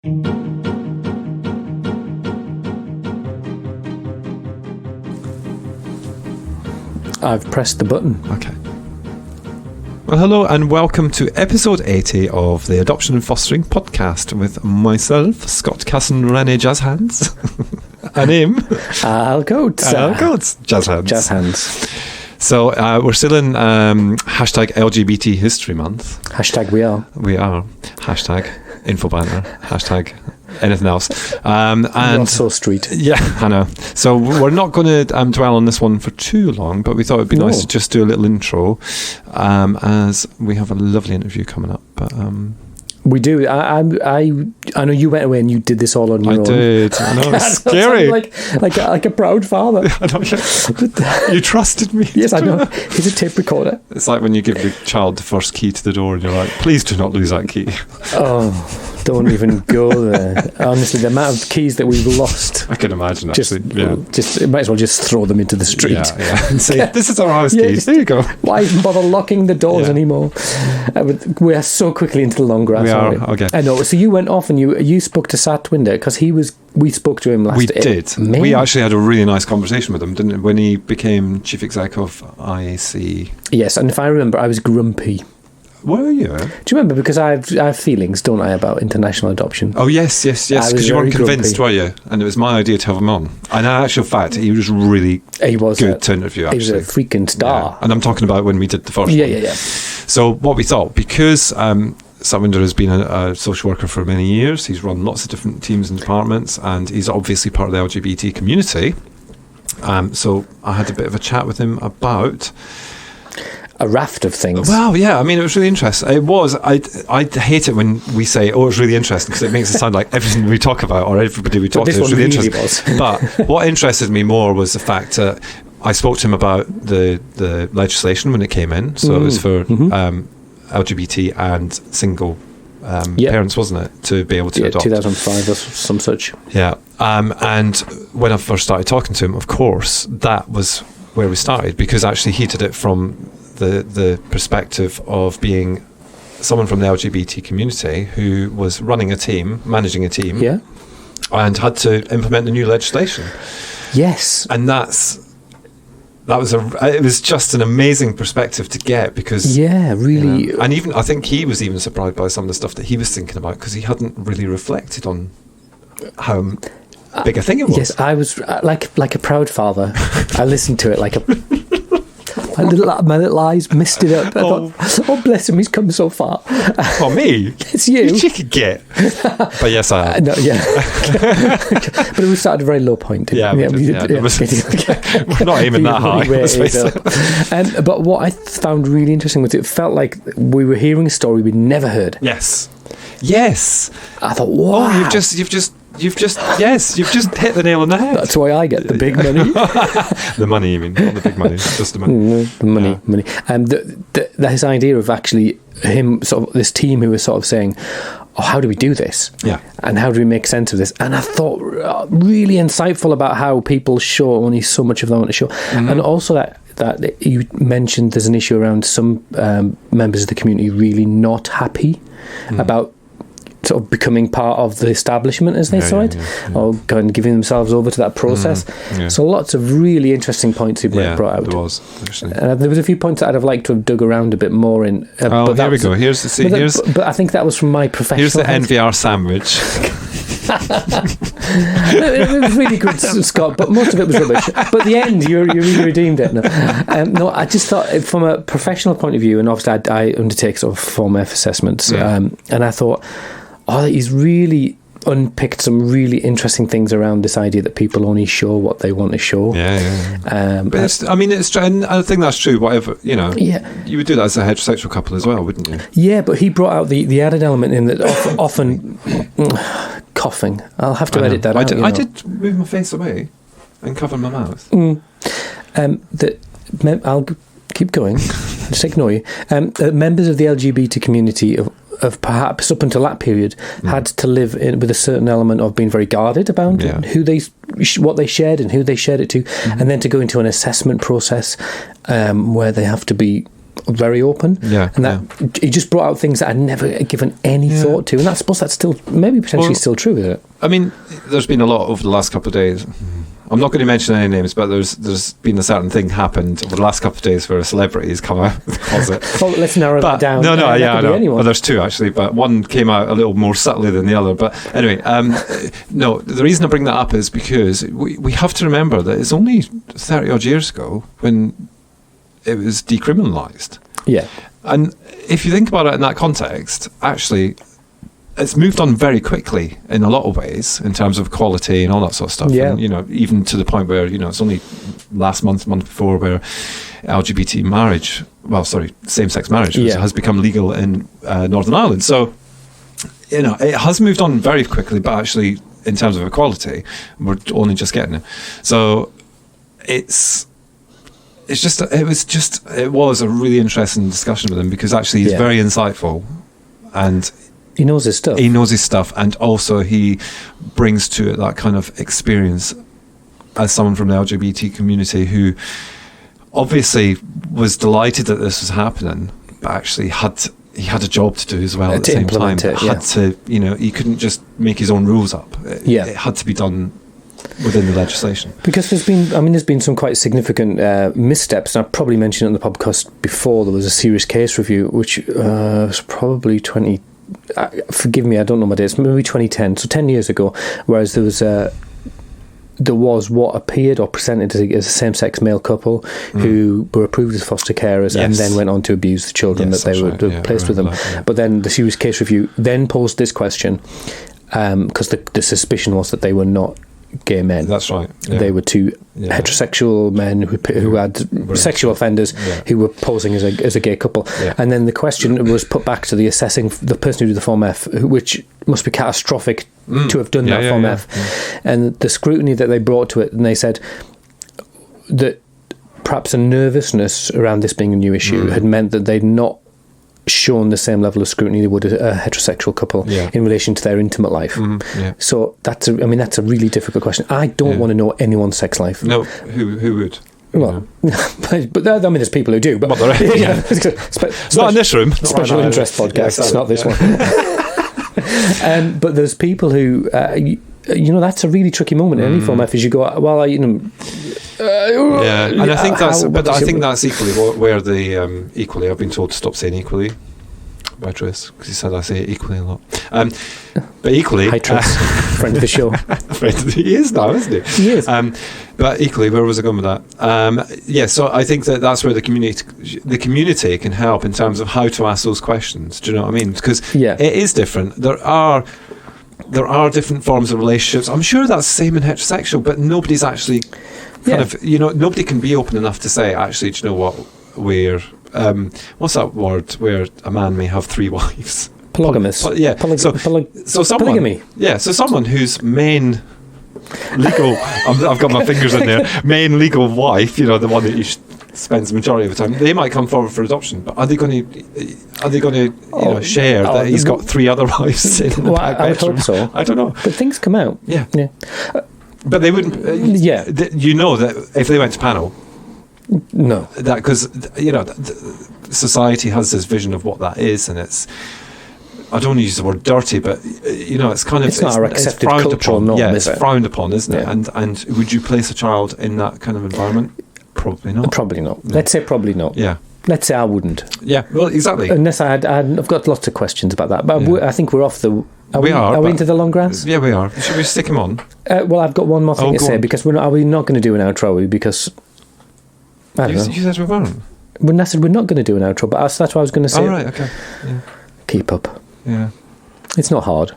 I've pressed the button. Okay. Well, hello and welcome to episode 80 of the Adoption and Fostering podcast with myself, Scott Casson, Renee Jazz Hands, and him, Al Coates. Jazz Hands. Jazz Hands. So we're still in hashtag LGBT History Month. Hashtag we are. We are. Hashtag Infobanter. Hashtag anything else. And Not so street. Yeah, I know. So we're not going to dwell on this one for too long, but we thought it'd be nice to just do a little intro, as we have a lovely interview coming up. But we do. I know you went away and you did this all on your own. I did. I know, it's scary. like a proud father. I know. You trusted me. Yes, I know. Here's a tape recorder. It's like when you give your child the first key to the door and you're like, please do not lose that key. Oh, don't even go there. Honestly, the amount of keys that we've lost. I can imagine, actually. Might as well just throw them into the street. Yeah. And say, this is our house keys. There you go. Why even bother locking the doors anymore? We are so quickly into the long grass. We are. Okay. I know. So you went off and you spoke to Satwinder because we spoke to him last. We did. We actually had a really nice conversation with him, didn't we? When he became chief exec of IAC. Yes, and if I remember, I was grumpy. Were you? Do you remember? Because I have feelings, don't I, about international adoption? Oh, yes. Because you weren't convinced, were you? And it was my idea to have him on. And in actual fact, he was really good to interview, actually. He was a freaking star. Yeah. And I'm talking about when we did the first one. Yeah. So what we thought, because Satwinder has been a social worker for many years, he's run lots of different teams and departments, and he's obviously part of the LGBT community. So I had a bit of a chat with him about a raft of things. Well, yeah, I mean, it was really interesting. It was. I hate it when we say, "Oh, it's really interesting," because it makes it sound like everything we talk about or everybody we talk to is really interesting. But what interested me more was the fact that I spoke to him about the legislation when it came in. So it was for LGBT and single parents, wasn't it, to be able to adopt? 2005 or some such. Yeah, and when I first started talking to him, of course, that was where we started, because actually he did it from the perspective of being someone from the LGBT community who was running a team, managing a team, and had to implement the new legislation. Yes, and it was just an amazing perspective to get, because really, and even I think he was even surprised by some of the stuff that he was thinking about, because he hadn't really reflected on how big a thing it was. Yes, I was like a proud father. I listened to it like my little eyes misted up. I thought, oh, bless him, he's come so far. Oh, me? It's you. You cheeky git. But yes, I am. No, yeah. But we started at a very low point. Yeah, we're not aiming that high. Let's face it. But what I found really interesting was it felt like we were hearing a story we'd never heard. Yes. I thought, wow. Oh, you've just hit the nail on the head. That's why I get the big money. The money, you mean, not the big money, just the money. The money. And this idea of actually him, sort of this team who was sort of saying, oh, how do we do this? Yeah. And how do we make sense of this? And I thought really insightful about how people show only so much of them want to show. Mm-hmm. And also that you mentioned there's an issue around some members of the community really not happy about sort of becoming part of the establishment, as they saw it, or kind of giving themselves over to that process. So lots of really interesting points he brought out. There was. There was a few points that I'd have liked to have dug around a bit more in. But there we go. But I think that was from my professional. Here's the NVR sandwich. It was really good, Scott, but most of it was rubbish. But the end, you really redeemed it. No, I just thought, from a professional point of view, and obviously I undertake sort of Form F assessments, and I thought, he's really unpicked some really interesting things around this idea that people only show what they want to show. But and I think that's true. Whatever, you would do that as a heterosexual couple as well, wouldn't you? Yeah, but he brought out the added element in that often coughing. I'll have to edit that out. I did move my face away and cover my mouth. I'll keep going. Just ignore you. Members of the LGBT community of perhaps up until that period had to live with a certain element of being very guarded about what they shared and who they shared it to, and then to go into an assessment process where they have to be very open. And that he just brought out things that I'd never given any thought to. And I suppose that's still maybe potentially still true, is it? I mean, there's been a lot over the last couple of days. I'm not going to mention any names, but there's been a certain thing happened over the last couple of days where a celebrity has come out of the closet. Well, let's narrow that down. No, I know. Well, there's two actually, but one came out a little more subtly than the other. But anyway, no, the reason I bring that up is because we have to remember that it's only 30 odd years ago when it was decriminalised. Yeah. And if you think about it in that context, actually, it's moved on very quickly in a lot of ways in terms of quality and all that sort of stuff. Yeah. And, even to the point where, it's only month before where LGBT marriage, same-sex marriage has become legal in Northern Ireland. So, it has moved on very quickly, but actually in terms of equality, we're only just getting it. So it was a really interesting discussion with him because actually he's very insightful and he knows his stuff. He knows his stuff, and also he brings to it that kind of experience as someone from the LGBT community who obviously was delighted that this was happening, but actually he had a job to do as well at the same time. He couldn't just make his own rules up. It had to be done within the legislation. Because there's been some quite significant missteps, and I've probably mentioned it on the podcast before. There was a serious case review, which was probably forgive me, I don't know my dates, maybe 2010, so 10 years ago, whereas there was what appeared or presented as a same-sex male couple who were approved as foster carers and then went on to abuse the children that they were placed with them. But then the serious case review then posed this question, because the suspicion was that they were not gay men. That's right. Yeah. They were two heterosexual men who had sexual offenders who were posing as a gay couple. Yeah. And then the question was put back to the person who did the Form F, which must be catastrophic to have done that Form F. Yeah. And the scrutiny that they brought to it, and they said that perhaps a nervousness around this being a new issue had meant that they'd not shown the same level of scrutiny they would a heterosexual couple in relation to their intimate life. So that's a really difficult question. I don't want to know anyone's sex life. No, who would? Well, but there's people who do. But it's not in this room. Special interest podcast. It's not this one. But there's people who, that's a really tricky moment in any Form F. As you go, and I think that's equally where the equally. I've been told to stop saying equally by Tris because he said I say it equally a lot. But equally, hi Tris, friend of the show. He is now, isn't he? He is. But equally, where was I going with that? So I think that's where the community can help in terms of how to ask those questions. Do you know what I mean? Because it is different. There are different forms of relationships. I'm sure that's the same in heterosexual, but nobody's actually nobody can be open enough to say, actually, do you know what, we're what's that word where a man may have 3 wives? Polygamous. So someone, polygamy. Yeah, so someone whose main legal, I've got my fingers in there, main legal wife, the one that he spends the majority of the time, they might come forward for adoption, but are they going to share that he's got 3 other wives in the back I would hope so. I don't know. But things come out. Yeah. But they wouldn't. That if they went to panel, no, that because society has this vision of what that is, and it's. I don't want to use the word dirty, but it's kind of it's not our accepted cultural norm. It's frowned upon, isn't it? And would you place a child in that kind of environment? Probably not. Probably not. No. Let's say probably not. Yeah. Let's say I wouldn't. Yeah. Well, exactly. Unless I've got lots of questions about that, but I think we're off the. Are we into the long grass? Yeah, we are. Should we stick him on? Well, I've got one more thing to say because are we not going to do an outro? Because I don't know. You said we weren't. When I said we're not going to do an outro, but that's what I was going to say. Oh, right, okay. Yeah. Keep up. Yeah. It's not hard.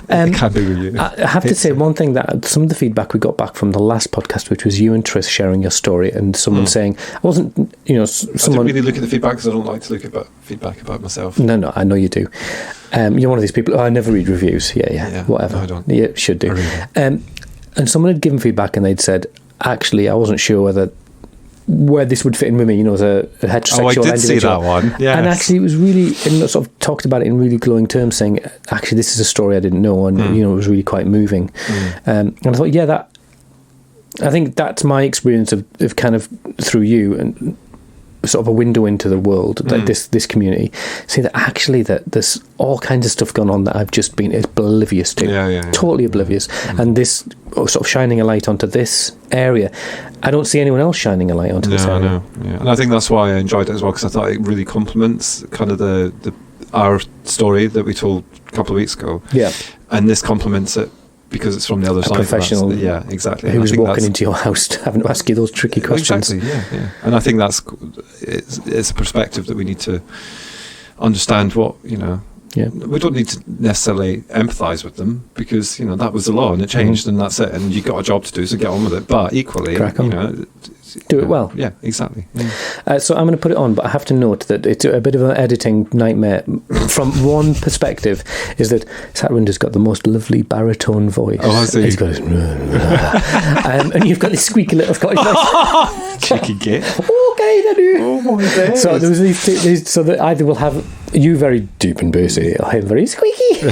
It can be with you. I have to say one thing, that some of the feedback we got back from the last podcast, which was you and Tris sharing your story, and someone saying, I wasn't, someone... I don't really look at the feedback because I don't like to look at feedback about myself. No, I know you do. You're one of these people, I never read reviews. Yeah, whatever. No, I don't. Yeah, should do. And someone had given feedback and they'd said, actually, I wasn't sure where this would fit in with me, as a heterosexual individual. I did see that one, yeah. And actually it was really, and sort of talked about it in really glowing terms, saying, actually, this is a story I didn't know, and, it was really quite moving. And I thought, I think that's my experience of kind of through you, and sort of a window into the world, this community, see that actually that there's all kinds of stuff going on that I've just been oblivious to, totally oblivious. And this sort of shining a light onto this area, I don't see anyone else shining a light onto this area. No. And I think that's why I enjoyed it as well, because I thought it really complements kind of our story that we told a couple of weeks ago. Yeah. And this complements it because it's from the other side. Professional. Yeah, exactly. Who was walking into your house having to ask you those tricky questions. Exactly, yeah. And I think it's a perspective that we need to understand what, we don't need to necessarily empathise with them, because, that was the law and it changed and that's it. And you've got a job to do, so get on with it. But equally, do it well. Yeah, exactly. Yeah. So I'm going to put it on, but I have to note that it's a bit of an editing nightmare. From one perspective, is that Satwinder's got the most lovely baritone voice. Oh, I see. He's got his... and you've got this squeaky little Scottish voice. Cheeky git. Okay, then. Oh my days. So there was these, so that either we'll have you very deep and bassy, or him very squeaky.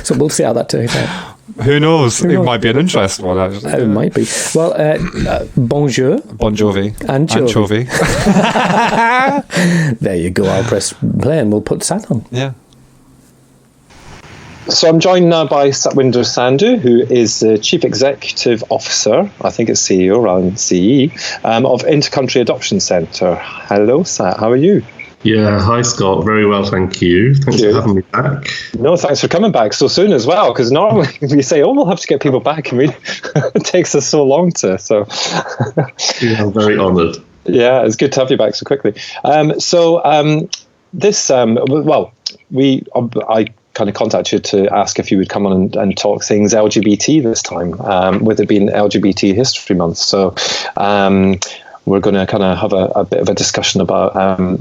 So we'll see how that turns out. Who knows? It might be an interesting one, actually. It might be. Well, bonjour. Bon Jovi. Anchovy. There you go. I'll press play and we'll put Sat on. Yeah. So I'm joined now by Satwinder Sandhu, who is the Chief Executive Officer, I think it's CEO rather than CE, of Intercountry Adoption Centre. Hello, Sat. How are you? Yeah, hi Scott. Very well, thank you. Thanks for having me back. No, thanks for coming back so soon as well, because normally we say, we'll have to get people back, and it takes us so long to. So, yeah, I'm very honoured. Yeah, it's good to have you back so quickly. I kind of contacted you to ask if you would come on and talk things LGBT this time, with it being LGBT History Month. So we're going to kind of have a bit of a discussion about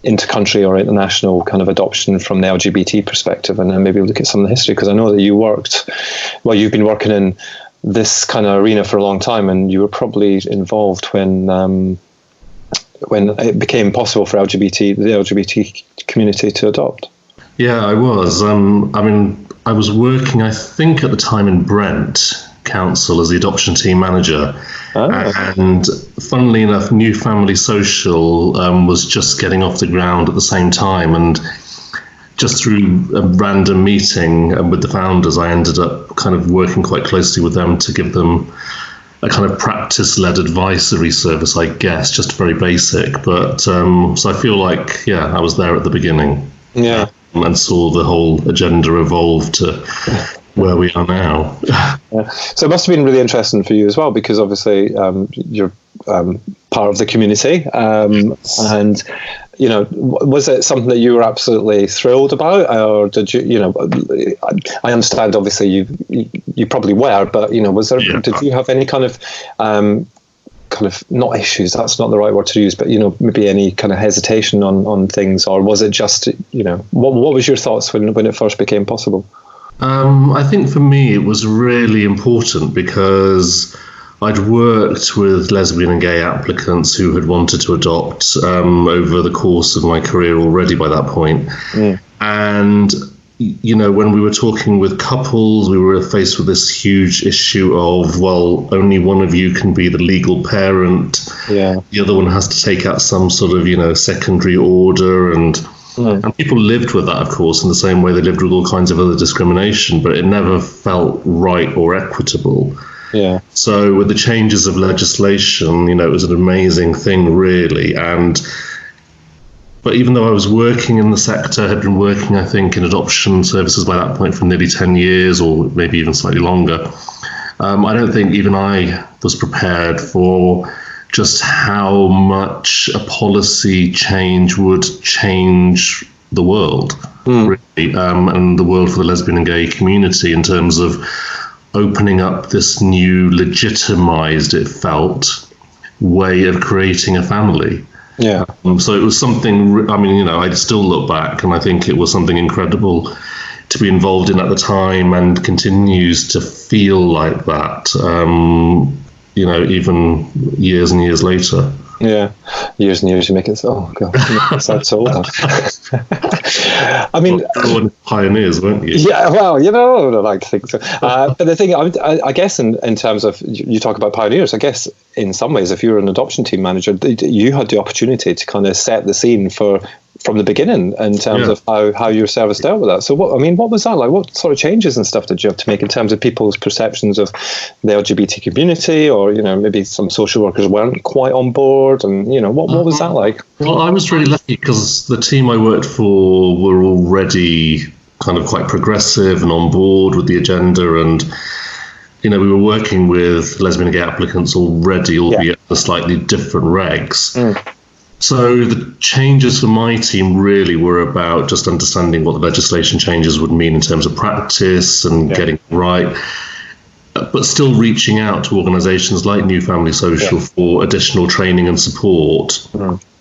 inter-country or international kind of adoption from the LGBT perspective, and then maybe look at some of the history, because I know that you've been working in this kind of arena for a long time, and you were probably involved when it became possible for the LGBT community to adopt. Yeah, I was. I was working, I think at the time, in Brent Council as the adoption team manager. And funnily enough, New Family Social was just getting off the ground at the same time, and just through a random meeting with the founders, I ended up kind of working quite closely with them to give them a kind of practice-led advisory service, I guess, just very basic. But so I feel like, I was there at the beginning. Yeah. And saw the whole agenda evolve to where we are now. So it must have been really interesting for you as well, because obviously you're part of the community, and was it something that you were absolutely thrilled about, or did you? I understand obviously you probably were, but was there? Yeah. Did you have any kind of not issues? That's not the right word to use, but maybe any kind of hesitation on things, or was it just what was your thoughts when it first became possible? I think for me it was really important, because I'd worked with lesbian and gay applicants who had wanted to adopt over the course of my career already by that point. And when we were talking with couples, we were faced with this huge issue of, well, only one of you can be the legal parent. Yeah. The other one has to take out some sort of, secondary order. And people lived with that, of course, in the same way they lived with all kinds of other discrimination, but it never felt right or equitable. Yeah. So with the changes of legislation, it was an amazing thing, really. But even though I was working in the sector, had been working, I think, in adoption services by that point for nearly 10 years, or maybe even slightly longer, I don't think even I was prepared for just how much a policy change would change the world, really, and the world for the lesbian and gay community, in terms of opening up this new legitimized, it felt, way of creating a family. Yeah. So it was something, I still look back and I think it was something incredible to be involved in at the time, and continues to feel like that, even years and years later. Yeah, years and years you make it. Oh god, that's so old. I mean, pioneers, weren't you? Yeah, well, you know, I like to think so. But the thing, I guess, in terms of you talk about pioneers, I guess in some ways, if you were an adoption team manager, you had the opportunity to kind of set the scene from the beginning in terms of how your service dealt with that. So what was that like? What sort of changes and stuff did you have to make in terms of people's perceptions of the LGBT community, or maybe some social workers weren't quite on board, and what was that like? Well, I was really lucky because the team I worked for were already kind of quite progressive and on board with the agenda, and we were working with lesbian and gay applicants already, albeit the slightly different regs. So the changes for my team really were about just understanding what the legislation changes would mean in terms of practice and getting it right, but still reaching out to organisations like New Family Social for additional training and support,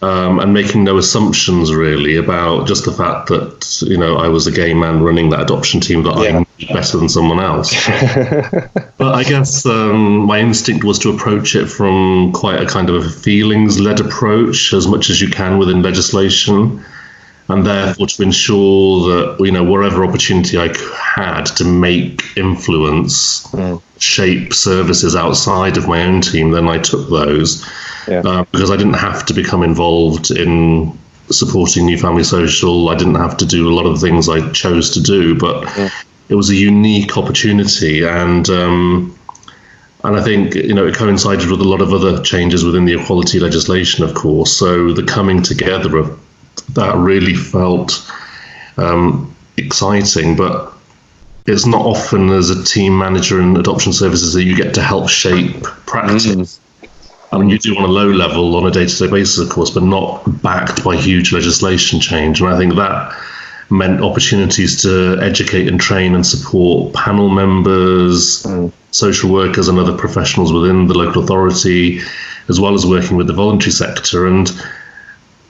and making no assumptions really about just the fact that I was a gay man running that adoption team, that I knew better than someone else. But I guess my instinct was to approach it from quite a kind of a feelings-led approach as much as you can within legislation, and therefore to ensure that whatever opportunity I had to make influence, shape services outside of my own team, then I took those, because I didn't have to become involved in supporting New Family Social. I didn't have to do a lot of the things I chose to do, but it was a unique opportunity, and I think it coincided with a lot of other changes within the equality legislation, of course. So the coming together of that really felt exciting, but it's not often as a team manager in adoption services that you get to help shape practice. I mean, you do on a low level on a day-to-day basis, of course, but not backed by huge legislation change. And I think that meant opportunities to educate and train and support panel members, social workers and other professionals within the local authority, as well as working with the voluntary sector. And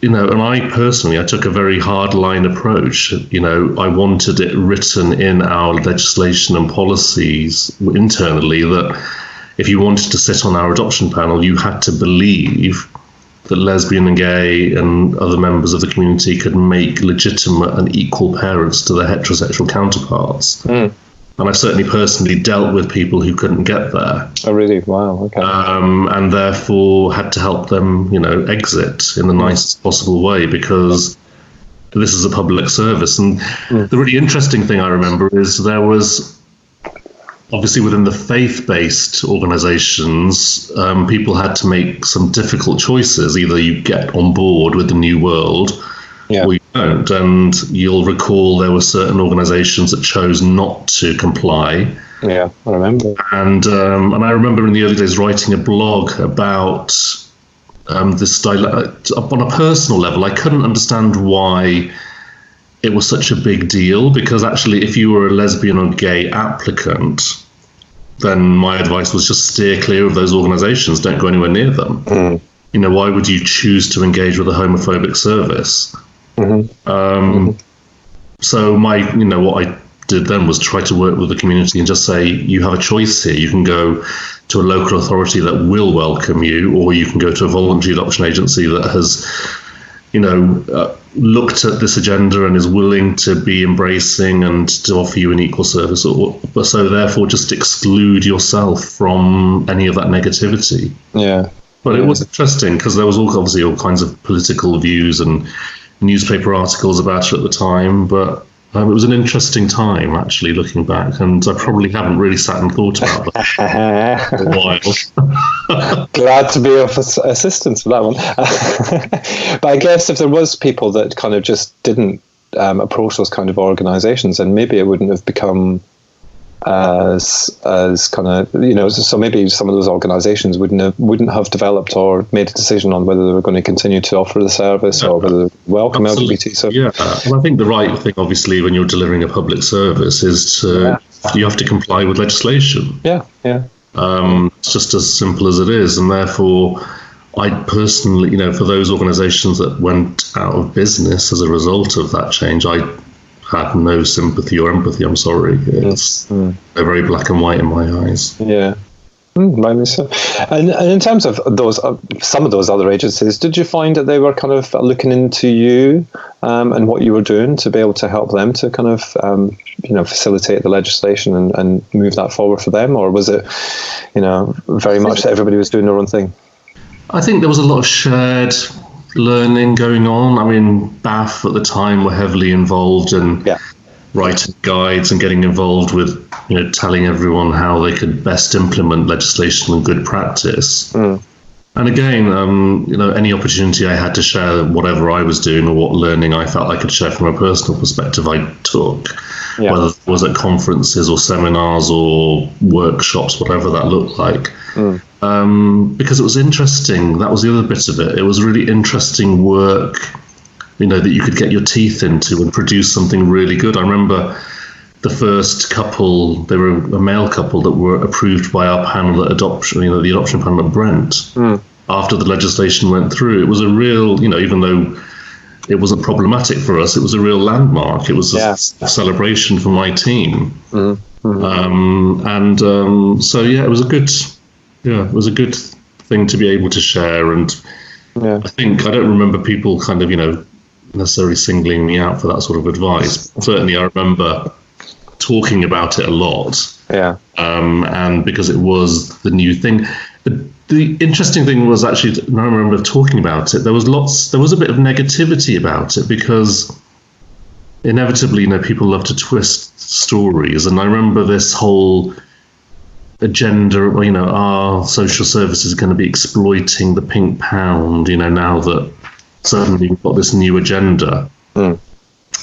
and I personally took a very hard-line approach. I wanted it written in our legislation and policies internally that if you wanted to sit on our adoption panel, you had to believe that lesbian and gay and other members of the community could make legitimate and equal parents to their heterosexual counterparts. And I certainly personally dealt with people who couldn't get there. Oh, really? Wow, okay. And therefore had to help them, exit in the nicest possible way, because this is a public service. And the really interesting thing I remember is there was, obviously within the faith-based organisations, people had to make some difficult choices. Either you get on board with the new world, or you don't. And you'll recall there were certain organisations that chose not to comply. Yeah, I remember. And I remember in the early days writing a blog about this on a personal level. I couldn't understand why it was such a big deal, because actually if you were a lesbian or gay applicant, then my advice was just steer clear of those organisations, don't go anywhere near them. Why would you choose to engage with a homophobic service? So what I did then was try to work with the community and just say, you have a choice here. You can go to a local authority that will welcome you, or you can go to a voluntary adoption agency that has looked at this agenda and is willing to be embracing and to offer you an equal service, so therefore just exclude yourself from any of that negativity. But it was interesting because there was obviously all kinds of political views and newspaper articles about it at the time, but it was an interesting time, actually, looking back, and I probably haven't really sat and thought about that for a while. Glad to be of assistance with that one. But I guess if there was people that kind of just didn't approach those kind of organisations, then maybe it wouldn't have become as kind of, so maybe some of those organisations wouldn't have developed or made a decision on whether they were going to continue to offer the service or whether they welcome LGBT. So well, I think the right thing, obviously, when you're delivering a public service is you have to comply with legislation. It's just as simple as it is, and therefore I personally, for those organisations that went out of business as a result of that change, I had no sympathy or empathy. I'm sorry. It's very black and white in my eyes. Yeah. Rightly so. And in terms of those, some of those other agencies, did you find that they were kind of looking into you and what you were doing to be able to help them to kind of, facilitate the legislation and move that forward for them? Or was it, very much that everybody was doing their own thing? I think there was a lot of shared learning going on. I mean, BAF at the time were heavily involved in writing guides and getting involved with, telling everyone how they could best implement legislation and good practice. And again, any opportunity I had to share whatever I was doing or what learning I felt I could share from a personal perspective, I took, whether it was at conferences or seminars or workshops, whatever that looked like. Because it was interesting. That was the other bit of it. It was really interesting work, that you could get your teeth into and produce something really good. I remember the first couple, they were a male couple that were approved by our panel at adoption, the adoption panel at Brent. After the legislation went through, it was a real, even though it wasn't problematic for us, it was a real landmark. It was a celebration for my team. So it was a good thing to be able to share. And I don't remember people kind of, necessarily singling me out for that sort of advice. Certainly I remember talking about it a lot. And because it was the new thing. The interesting thing was actually, I remember talking about it, there was a bit of negativity about it because inevitably, people love to twist stories. And I remember this whole agenda, our social services are going to be exploiting the pink pound, now that suddenly we've got this new agenda. And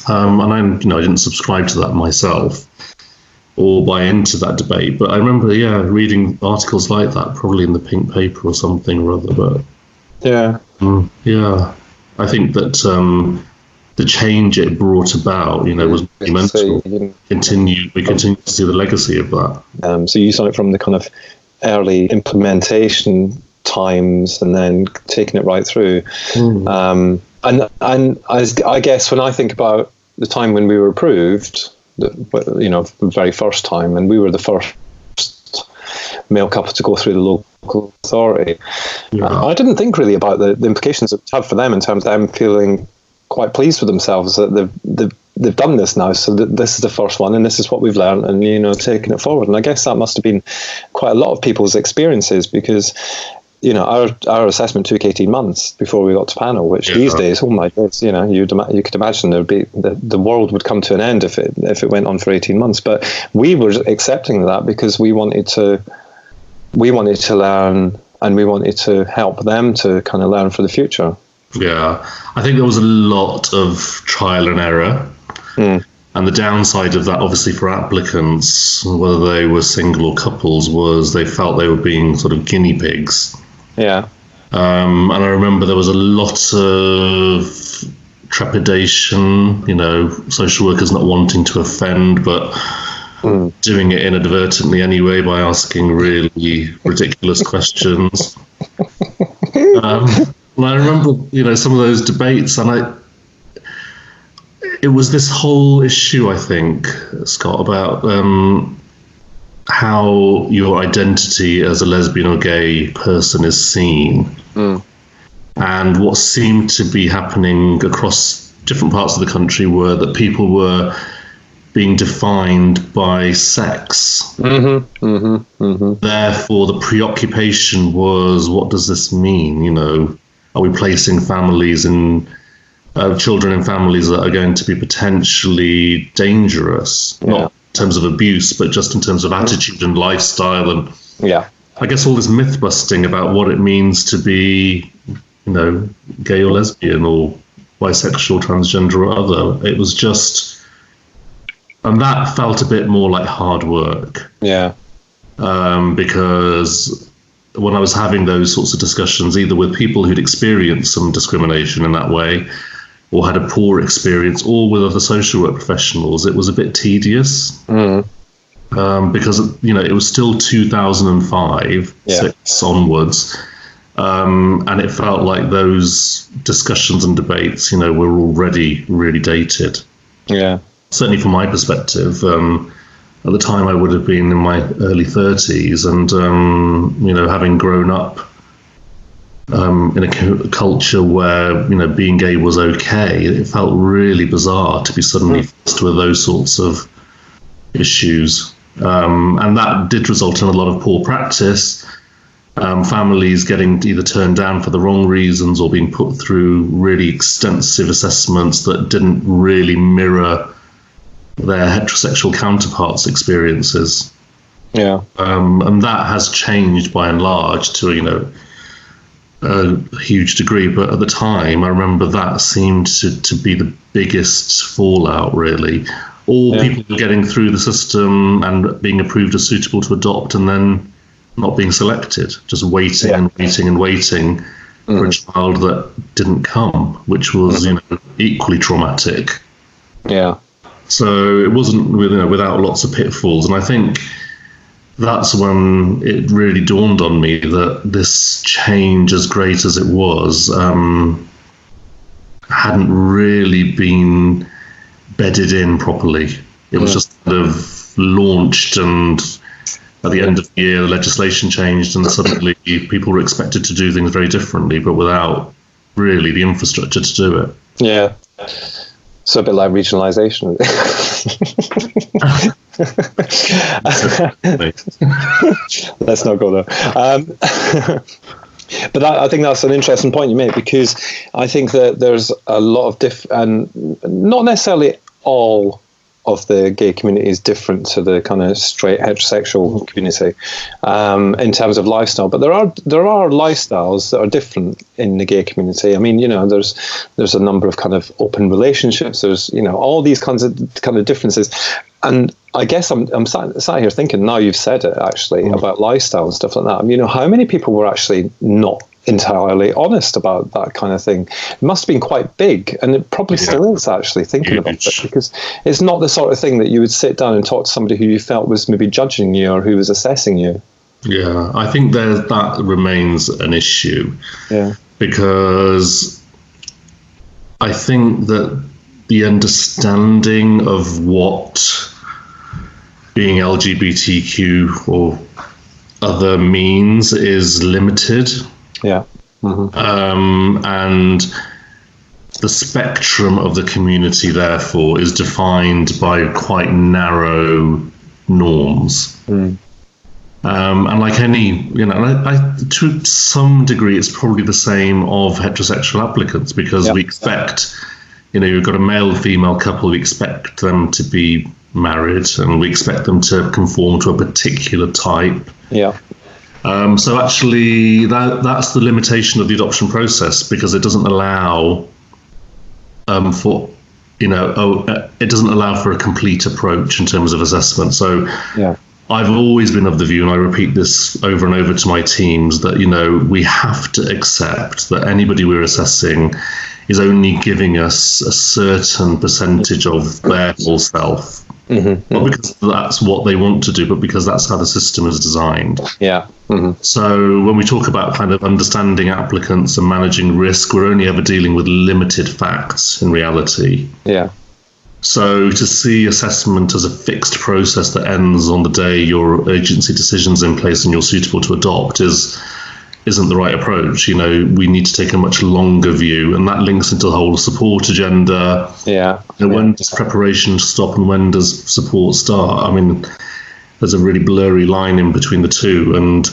I didn't subscribe to that myself or buy into that debate, but I remember reading articles like that, probably in the Pink Paper or something or other. But I think that the change it brought about, was monumental. We continue to see the legacy of that. So you saw it from the kind of early implementation times and then taking it right through. And I guess when I think about the time when we were approved, the very first time, and we were the first male couple to go through the local authority, I didn't think really about the implications it would have for them in terms of them feeling quite pleased with themselves that they've done this now, so this is the first one and this is what we've learned, and taking it forward. And I guess that must have been quite a lot of people's experiences, because our assessment took 18 months before we got to panel, which these days, oh my goodness, you could imagine there'd be the world would come to an end if it went on for 18 months. But we were accepting that because we wanted to learn, and we wanted to help them to kind of learn for the future. I think there was a lot of trial and error. And the downside of that, obviously, for applicants, whether they were single or couples, was they felt they were being sort of guinea pigs. And I remember there was a lot of trepidation, social workers not wanting to offend, but doing it inadvertently anyway by asking really ridiculous questions. And I remember, some of those debates, and it was this whole issue, I think, Scott, about how your identity as a lesbian or gay person is seen. And what seemed to be happening across different parts of the country were that people were being defined by sex. Therefore, the preoccupation was, what does this mean? Are we placing families in children in families that are going to be potentially dangerous, not in terms of abuse, but just in terms of attitude and lifestyle, and I guess all this myth busting about what it means to be, gay or lesbian or bisexual, transgender or other. It was just, and that felt a bit more like hard work. Because when I was having those sorts of discussions, either with people who'd experienced some discrimination in that way, or had a poor experience, or with other social work professionals, it was a bit tedious. Because it was still 2005, 6 onwards, and it felt like those discussions and debates, were already really dated. Certainly from my perspective. at the time I would have been in my early 30s, and having grown up in a culture where being gay was okay, it felt really bizarre to be suddenly faced with those sorts of issues, and that did result in a lot of poor practice. Families getting either turned down for the wrong reasons or being put through really extensive assessments that didn't really mirror their heterosexual counterparts' experiences. Yeah. And that has changed by and large to a huge degree, but at the time I remember that seemed to be the biggest fallout, really. All people getting through the system and being approved as suitable to adopt, and then not being selected, just waiting and waiting and waiting for a child that didn't come, which was equally traumatic. Yeah. So it wasn't without lots of pitfalls, and I think that's when it really dawned on me that this change, as great as it was, hadn't really been bedded in properly. It was just kind of launched, and at the end of the year, the legislation changed, and suddenly people were expected to do things very differently, but without really the infrastructure to do it. Yeah. So a bit like regionalisation. Let's not go there. But I think that's an interesting point you make, because I think that there's a lot of and not necessarily all of the gay community is different to the kind of straight heterosexual community in terms of lifestyle, but there are lifestyles that are different in the gay community. I mean, there's a number of kind of open relationships. There's all these kinds of differences, and I guess I'm sat here thinking, now you've said it actually about lifestyle and stuff like that. I mean, how many people were actually not entirely honest about that kind of thing? It must have been quite big, and it probably still is, actually, thinking about it, because it's not the sort of thing that you would sit down and talk to somebody who you felt was maybe judging you or who was assessing you. Yeah, I think that remains an issue. Yeah, because I think that the understanding of what being LGBTQ or other means is limited. Yeah. And the spectrum of the community, therefore, is defined by quite narrow norms. And like any, to some degree, it's probably the same of heterosexual applicants, because we expect, you've got a male and female couple, we expect them to be married, and we expect them to conform to a particular type. Yeah. So actually, that's the limitation of the adoption process, because it doesn't allow it doesn't allow for a complete approach in terms of assessment. So I've always been of the view, and I repeat this over and over to my teams, that we have to accept that anybody we're assessing is only giving us a certain percentage of their whole self. Not because that's what they want to do, but because that's how the system is designed. Yeah. So when we talk about kind of understanding applicants and managing risk, we're only ever dealing with limited facts in reality. Yeah. So to see assessment as a fixed process that ends on the day your agency decision's in place and you're suitable to adopt isn't the right approach. We need to take a much longer view, and that links into the whole support agenda. When does preparation stop and when does support start? I mean, there's a really blurry line in between the two, and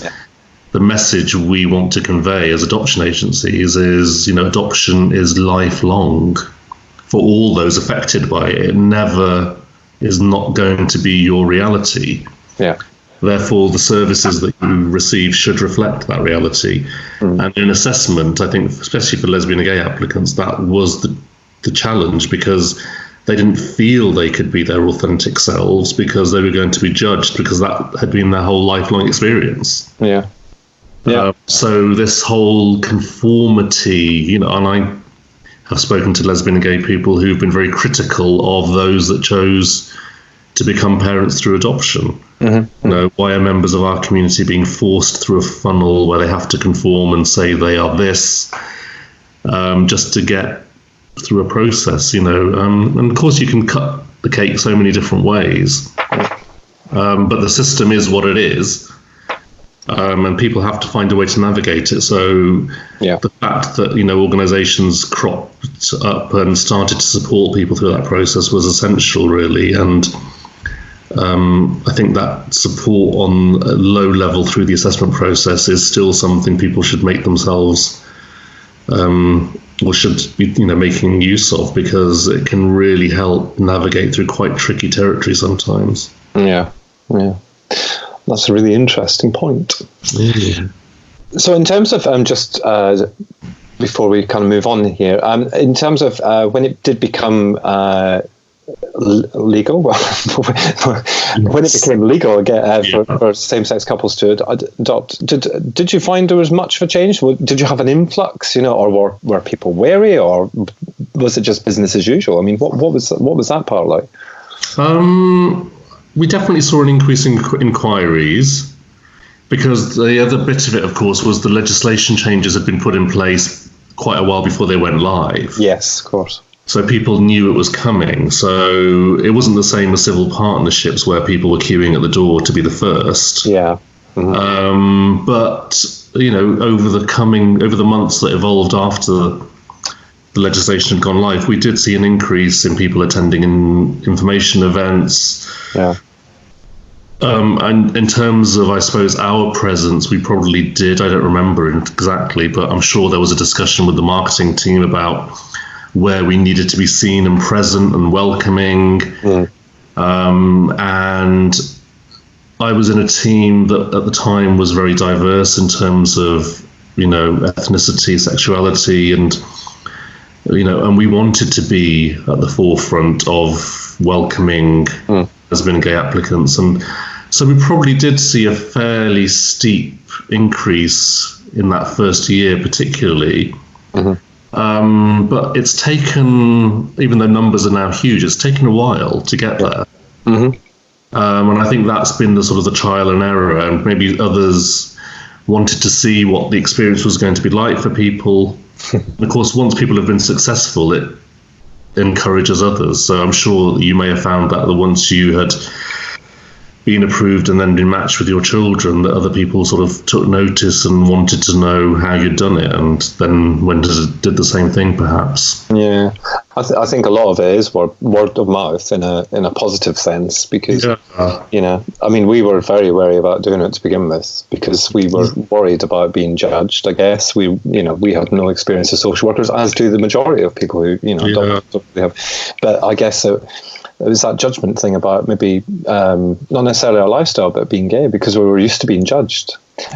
the message we want to convey as adoption agencies is, adoption is lifelong for all those affected by it. It never is not going to be your reality. Yeah. Therefore, the services that you receive should reflect that reality. And in assessment, I think, especially for lesbian and gay applicants, that was the challenge, because they didn't feel they could be their authentic selves, because they were going to be judged, because that had been their whole lifelong experience. Yeah. So this whole conformity, and I have spoken to lesbian and gay people who've been very critical of those that chose to become parents through adoption. Why are members of our community being forced through a funnel where they have to conform and say they are this, just to get through a process, and of course you can cut the cake so many different ways. but the system is what it is. And people have to find a way to navigate it. So the fact that, organisations cropped up and started to support people through that process was essential, really. And I think that support on a low level through the assessment process is still something people should make themselves, or should be, making use of, because it can really help navigate through quite tricky territory sometimes. Yeah. That's a really interesting point. Yeah. So in terms of just before we kind of move on here, in terms of when it did become legal, when it became legal again for same-sex couples to adopt, did you find there was much of a change? Did you have an influx, or were people wary, or was it just business as usual? I mean, what was that part like? We definitely saw an increase in inquiries, because the other bit of it, of course, was the legislation changes had been put in place quite a while before they went live. Yes, of course. So people knew it was coming. So it wasn't the same as civil partnerships where people were queuing at the door to be the first. Yeah. Mm-hmm. But, over the months that evolved after the legislation had gone live, we did see an increase in people attending information events. Yeah. And in terms of, I suppose, our presence, we probably did, I don't remember exactly, but I'm sure there was a discussion with the marketing team about where we needed to be seen and present and welcoming. And I was in a team that at the time was very diverse in terms of, ethnicity, sexuality, and we wanted to be at the forefront of welcoming lesbian and gay applicants. And so we probably did see a fairly steep increase in that first year, particularly. But it's taken, even though numbers are now huge, it's taken a while to get there. And I think that's been the sort of the trial and error, and maybe others wanted to see what the experience was going to be like for people. And of course, once people have been successful, it encourages others. So I'm sure you may have found that once you had been approved and then been matched with your children, that other people sort of took notice and wanted to know how you'd done it, and then did the same thing, perhaps. Yeah, I think a lot of it is word of mouth in a positive sense, because I mean, we were very wary about doing it to begin with, because we were worried about being judged. I guess we had no experience as social workers, as do the majority of people who don't really have. But I guess it was that judgment thing about maybe not necessarily our lifestyle, but being gay, because we were used to being judged.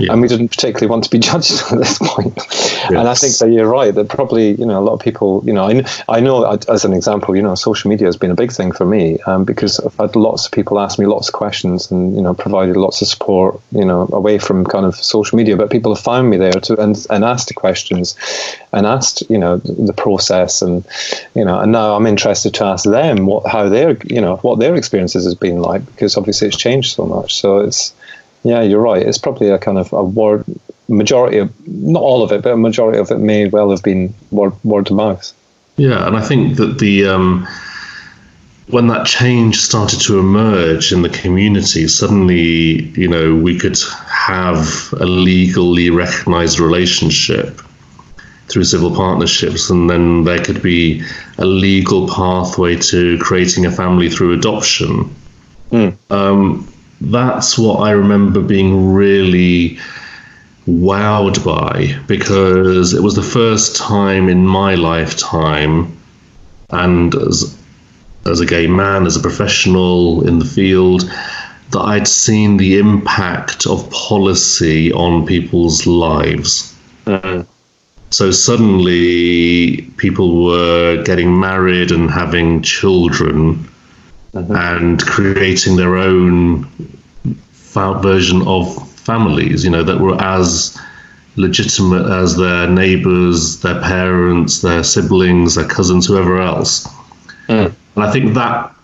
And we didn't particularly want to be judged at this point. Yes. And I think that you're right, that probably, a lot of people, I know as an example, social media has been a big thing for me, because I've had lots of people ask me lots of questions and, provided lots of support, away from kind of social media, but people have found me there and asked the questions and asked, the process, and now I'm interested to ask them what their experiences has been like, because obviously it's changed so much. So it's, yeah, you're right. It's probably a kind of a majority of, not all of it, but a majority of it may well have been word of mouth. Yeah, and I think that when that change started to emerge in the community, suddenly, we could have a legally recognised relationship through civil partnerships, and then there could be a legal pathway to creating a family through adoption. That's what I remember being really wowed by, because it was the first time in my lifetime, and as a gay man, as a professional in the field, that I'd seen the impact of policy on people's lives. So suddenly people were getting married and having children, and creating their own version of families, that were as legitimate as their neighbours, their parents, their siblings, their cousins, whoever else. And I think that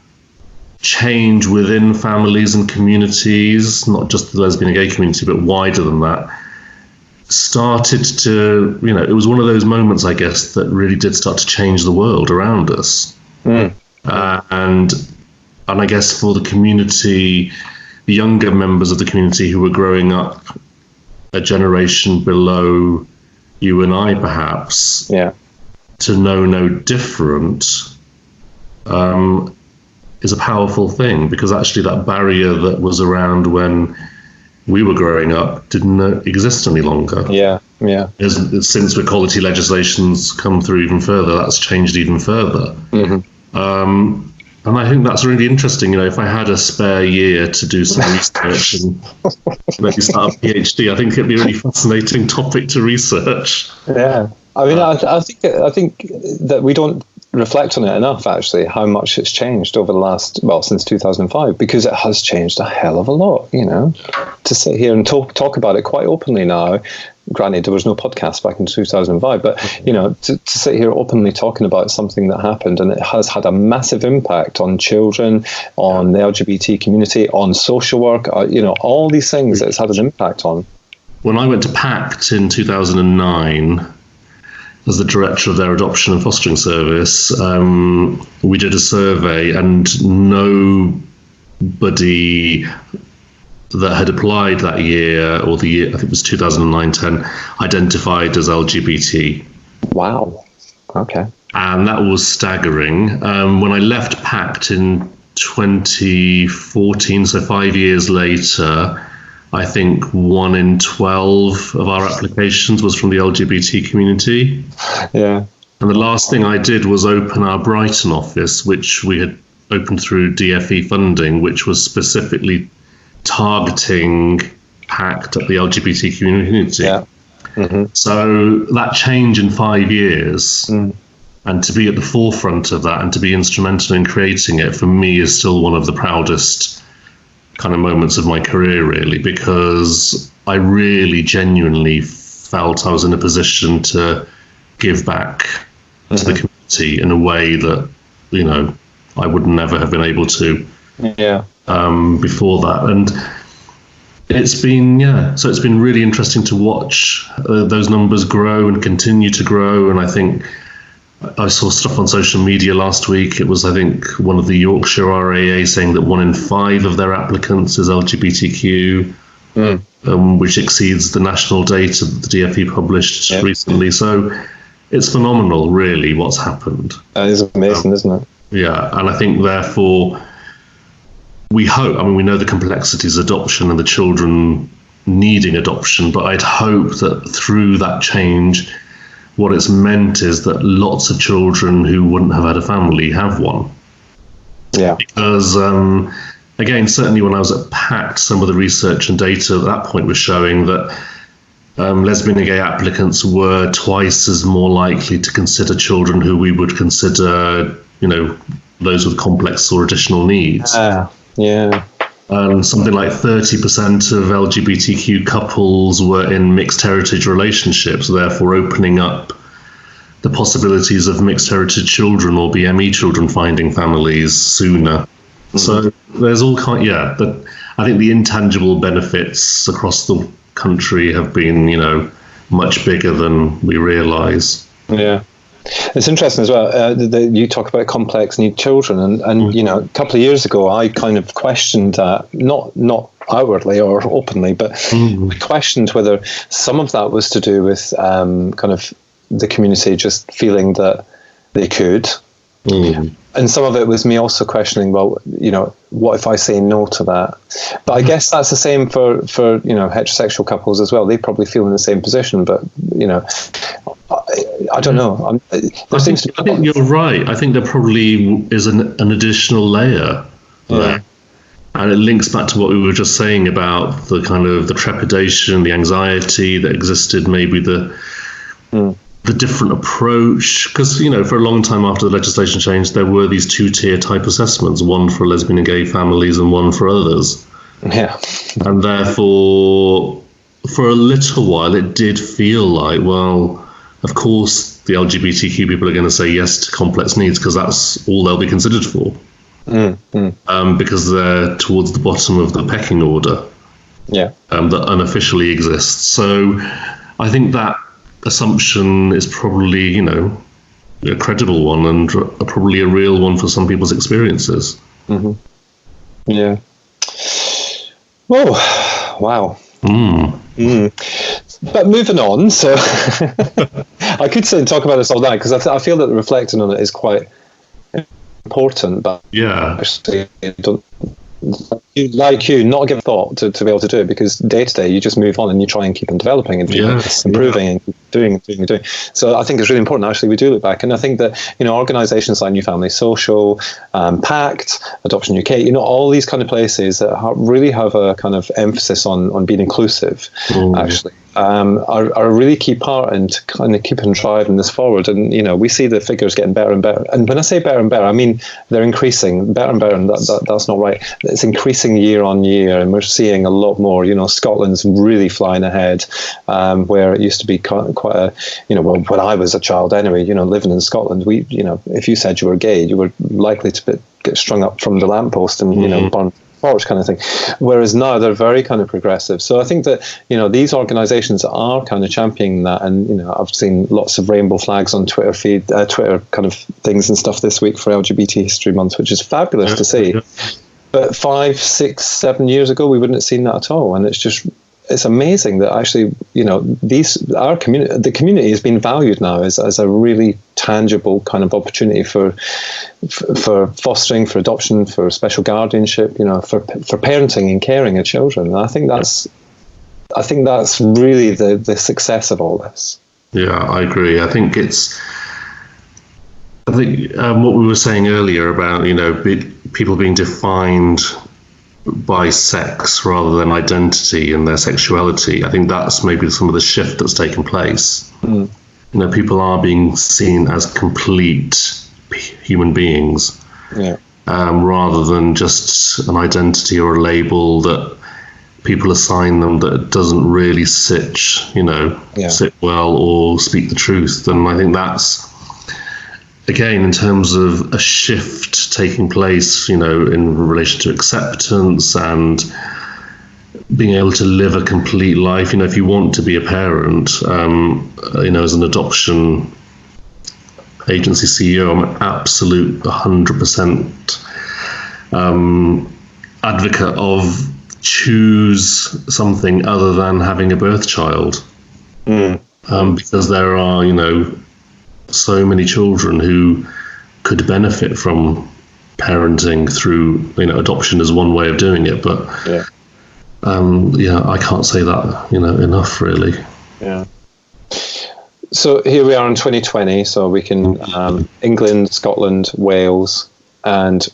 change within families and communities, not just the lesbian and gay community, but wider than that, started to, it was one of those moments, I guess, that really did start to change the world around us. And I guess for the community, the younger members of the community who were growing up a generation below you and I, perhaps, to know no different, is a powerful thing, because actually that barrier that was around when we were growing up didn't exist any longer. Since equality legislation's come through even further, that's changed even further. And I think that's really interesting. If I had a spare year to do some research and maybe start a PhD, I think it'd be a really fascinating topic to research. Yeah, I mean, I think that we don't reflect on it enough, actually, how much it's changed over the last, since 2005, because it has changed a hell of a lot. To sit here and talk about it quite openly now. Granted, there was no podcast back in 2005, but to sit here openly talking about something that happened, and it has had a massive impact on children, on the LGBT community, on social work, all these things that it's had an impact on. When I went to PACT in 2009 as the director of their adoption and fostering service, we did a survey, and nobody that had applied that year, or the year, I think it was 2009-10, identified as LGBT. Wow. Okay. And that was staggering. When I left PACT in 2014, so 5 years later, I think 1 in 12 of our applications was from the LGBT community. Yeah. And the last thing I did was open our Brighton office, which we had opened through DFE funding, which was specifically targeting PACT at the LGBT community. Yeah. So that change in 5 years, and to be at the forefront of that and to be instrumental in creating it, for me, is still one of the proudest kind of moments of my career, really, because I really genuinely felt I was in a position to give back to the community in a way that, I would never have been able to before that. And it's been really interesting to watch those numbers grow and continue to grow. And I think I saw stuff on social media last week. It was, I think, one of the Yorkshire RAA saying that 1 in 5 of their applicants is LGBTQ, which exceeds the national data that the DFE published recently. So it's phenomenal, really, what's happened. That is amazing, isn't it? Yeah, and I think, therefore, we hope, we know the complexities of adoption and the children needing adoption, but I'd hope that through that change, what it's meant is that lots of children who wouldn't have had a family have one. Yeah. Because, again, certainly when I was at PACT, some of the research and data at that point was showing that lesbian and gay applicants were twice as more likely to consider children who we would consider, those with complex or additional needs. Something like 30% of LGBTQ couples were in mixed heritage relationships, therefore opening up the possibilities of mixed heritage children or BME children finding families sooner. So there's all but I think the intangible benefits across the country have been, much bigger than we realise. Yeah. It's interesting as well that you talk about complex need children, and a couple of years ago I kind of questioned that, not outwardly or openly, but I questioned whether some of that was to do with kind of the community just feeling that they could, and some of it was me also questioning, well, what if I say no to that? But I guess that's the same for heterosexual couples as well. They probably feel in the same position, but I don't know. I think you're right. I think there probably is an additional layer there. And it links back to what we were just saying about the kind of the trepidation, the anxiety that existed, maybe the different approach. Because, for a long time after the legislation changed, there were these 2-tier type assessments, one for lesbian and gay families and one for others. Yeah. And therefore, for a little while, it did feel like, well, of course, the LGBTQ people are going to say yes to complex needs because that's all they'll be considered for. Because they're towards the bottom of the pecking order. Yeah. That unofficially exists. So I think that assumption is probably, a credible one and probably a real one for some people's experiences. Yeah. Oh, wow. But moving on, so I could sit and talk about this all night, because I feel that reflecting on it is quite important, but actually don't, like you, not give thought to be able to do it, because day to day you just move on and you try and keep on developing and improving and doing. So I think it's really important, actually, we do look back, and I think that, you know, organisations like New Family Social, Pact, Adoption UK, you know, all these kind of places that really have a kind of emphasis on being inclusive, actually, are a really key part in kind of keeping driving this forward. And, you know, we see the figures getting better and better. And when I say better and better, I mean they're increasing better and better, and that's not right. It's increasing year on year, and we're seeing a lot more. You know, Scotland's really flying ahead, where it used to be quite a, you know, well, when I was a child anyway, you know, living in Scotland, we, you know, if you said you were gay, you were likely to get strung up from the lamppost and, you know, burned torch kind of thing. Whereas now they're very kind of progressive. So I think that, you know, these organisations are kind of championing that. And, you know, I've seen lots of rainbow flags on Twitter kind of things and stuff this week for LGBT History Month, which is fabulous to see. But 5, 6, 7 years ago, we wouldn't have seen that at all. And it's amazing that actually, you know, the community has been valued now as a really tangible kind of opportunity for fostering, for adoption, for special guardianship, you know, for parenting and caring of children. And I think that's really the success of all this. Yeah, I agree. I think what we were saying earlier about, you know, people being defined by sex rather than identity and their sexuality, I think that's maybe some of the shift that's taken place. You know, people are being seen as complete human beings, rather than just an identity or a label that people assign them that doesn't really sit well or speak the truth. And I think that's, again, in terms of a shift taking place, you know, in relation to acceptance and being able to live a complete life. You know, if you want to be a parent, you know, as an adoption agency CEO, I'm an absolute 100% advocate of choose something other than having a birth child, because there are, you know, so many children who could benefit from parenting through, you know, adoption is one way of doing it, but I can't say that, you know, enough, really. So here we are in 2020, so we can England, Scotland, Wales, and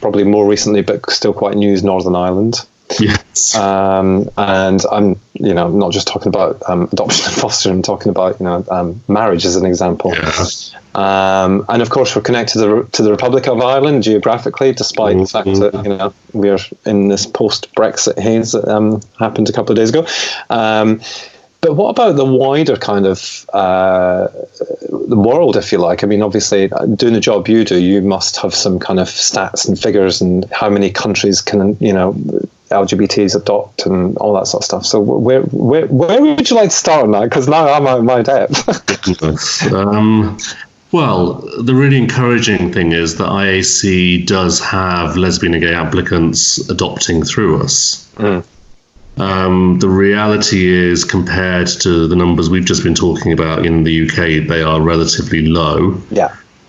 probably more recently, but still quite new, is Northern Ireland. Yes. And I'm, you know, not just talking about adoption and fostering, I'm talking about, you know, marriage as an example. And of course, we're connected to the Republic of Ireland geographically, despite the fact that, you know, we're in this post-Brexit haze that happened a couple of days ago. But what about the wider kind of the world, if you like? I mean, obviously, doing the job you do, you must have some kind of stats and figures and how many countries can, you know, LGBTs adopt and all that sort of stuff. So where would you like to start on that? Because now I'm out of my depth. Well, the really encouraging thing is that IAC does have lesbian and gay applicants adopting through us. The reality is, compared to the numbers we've just been talking about in the UK, they are relatively low.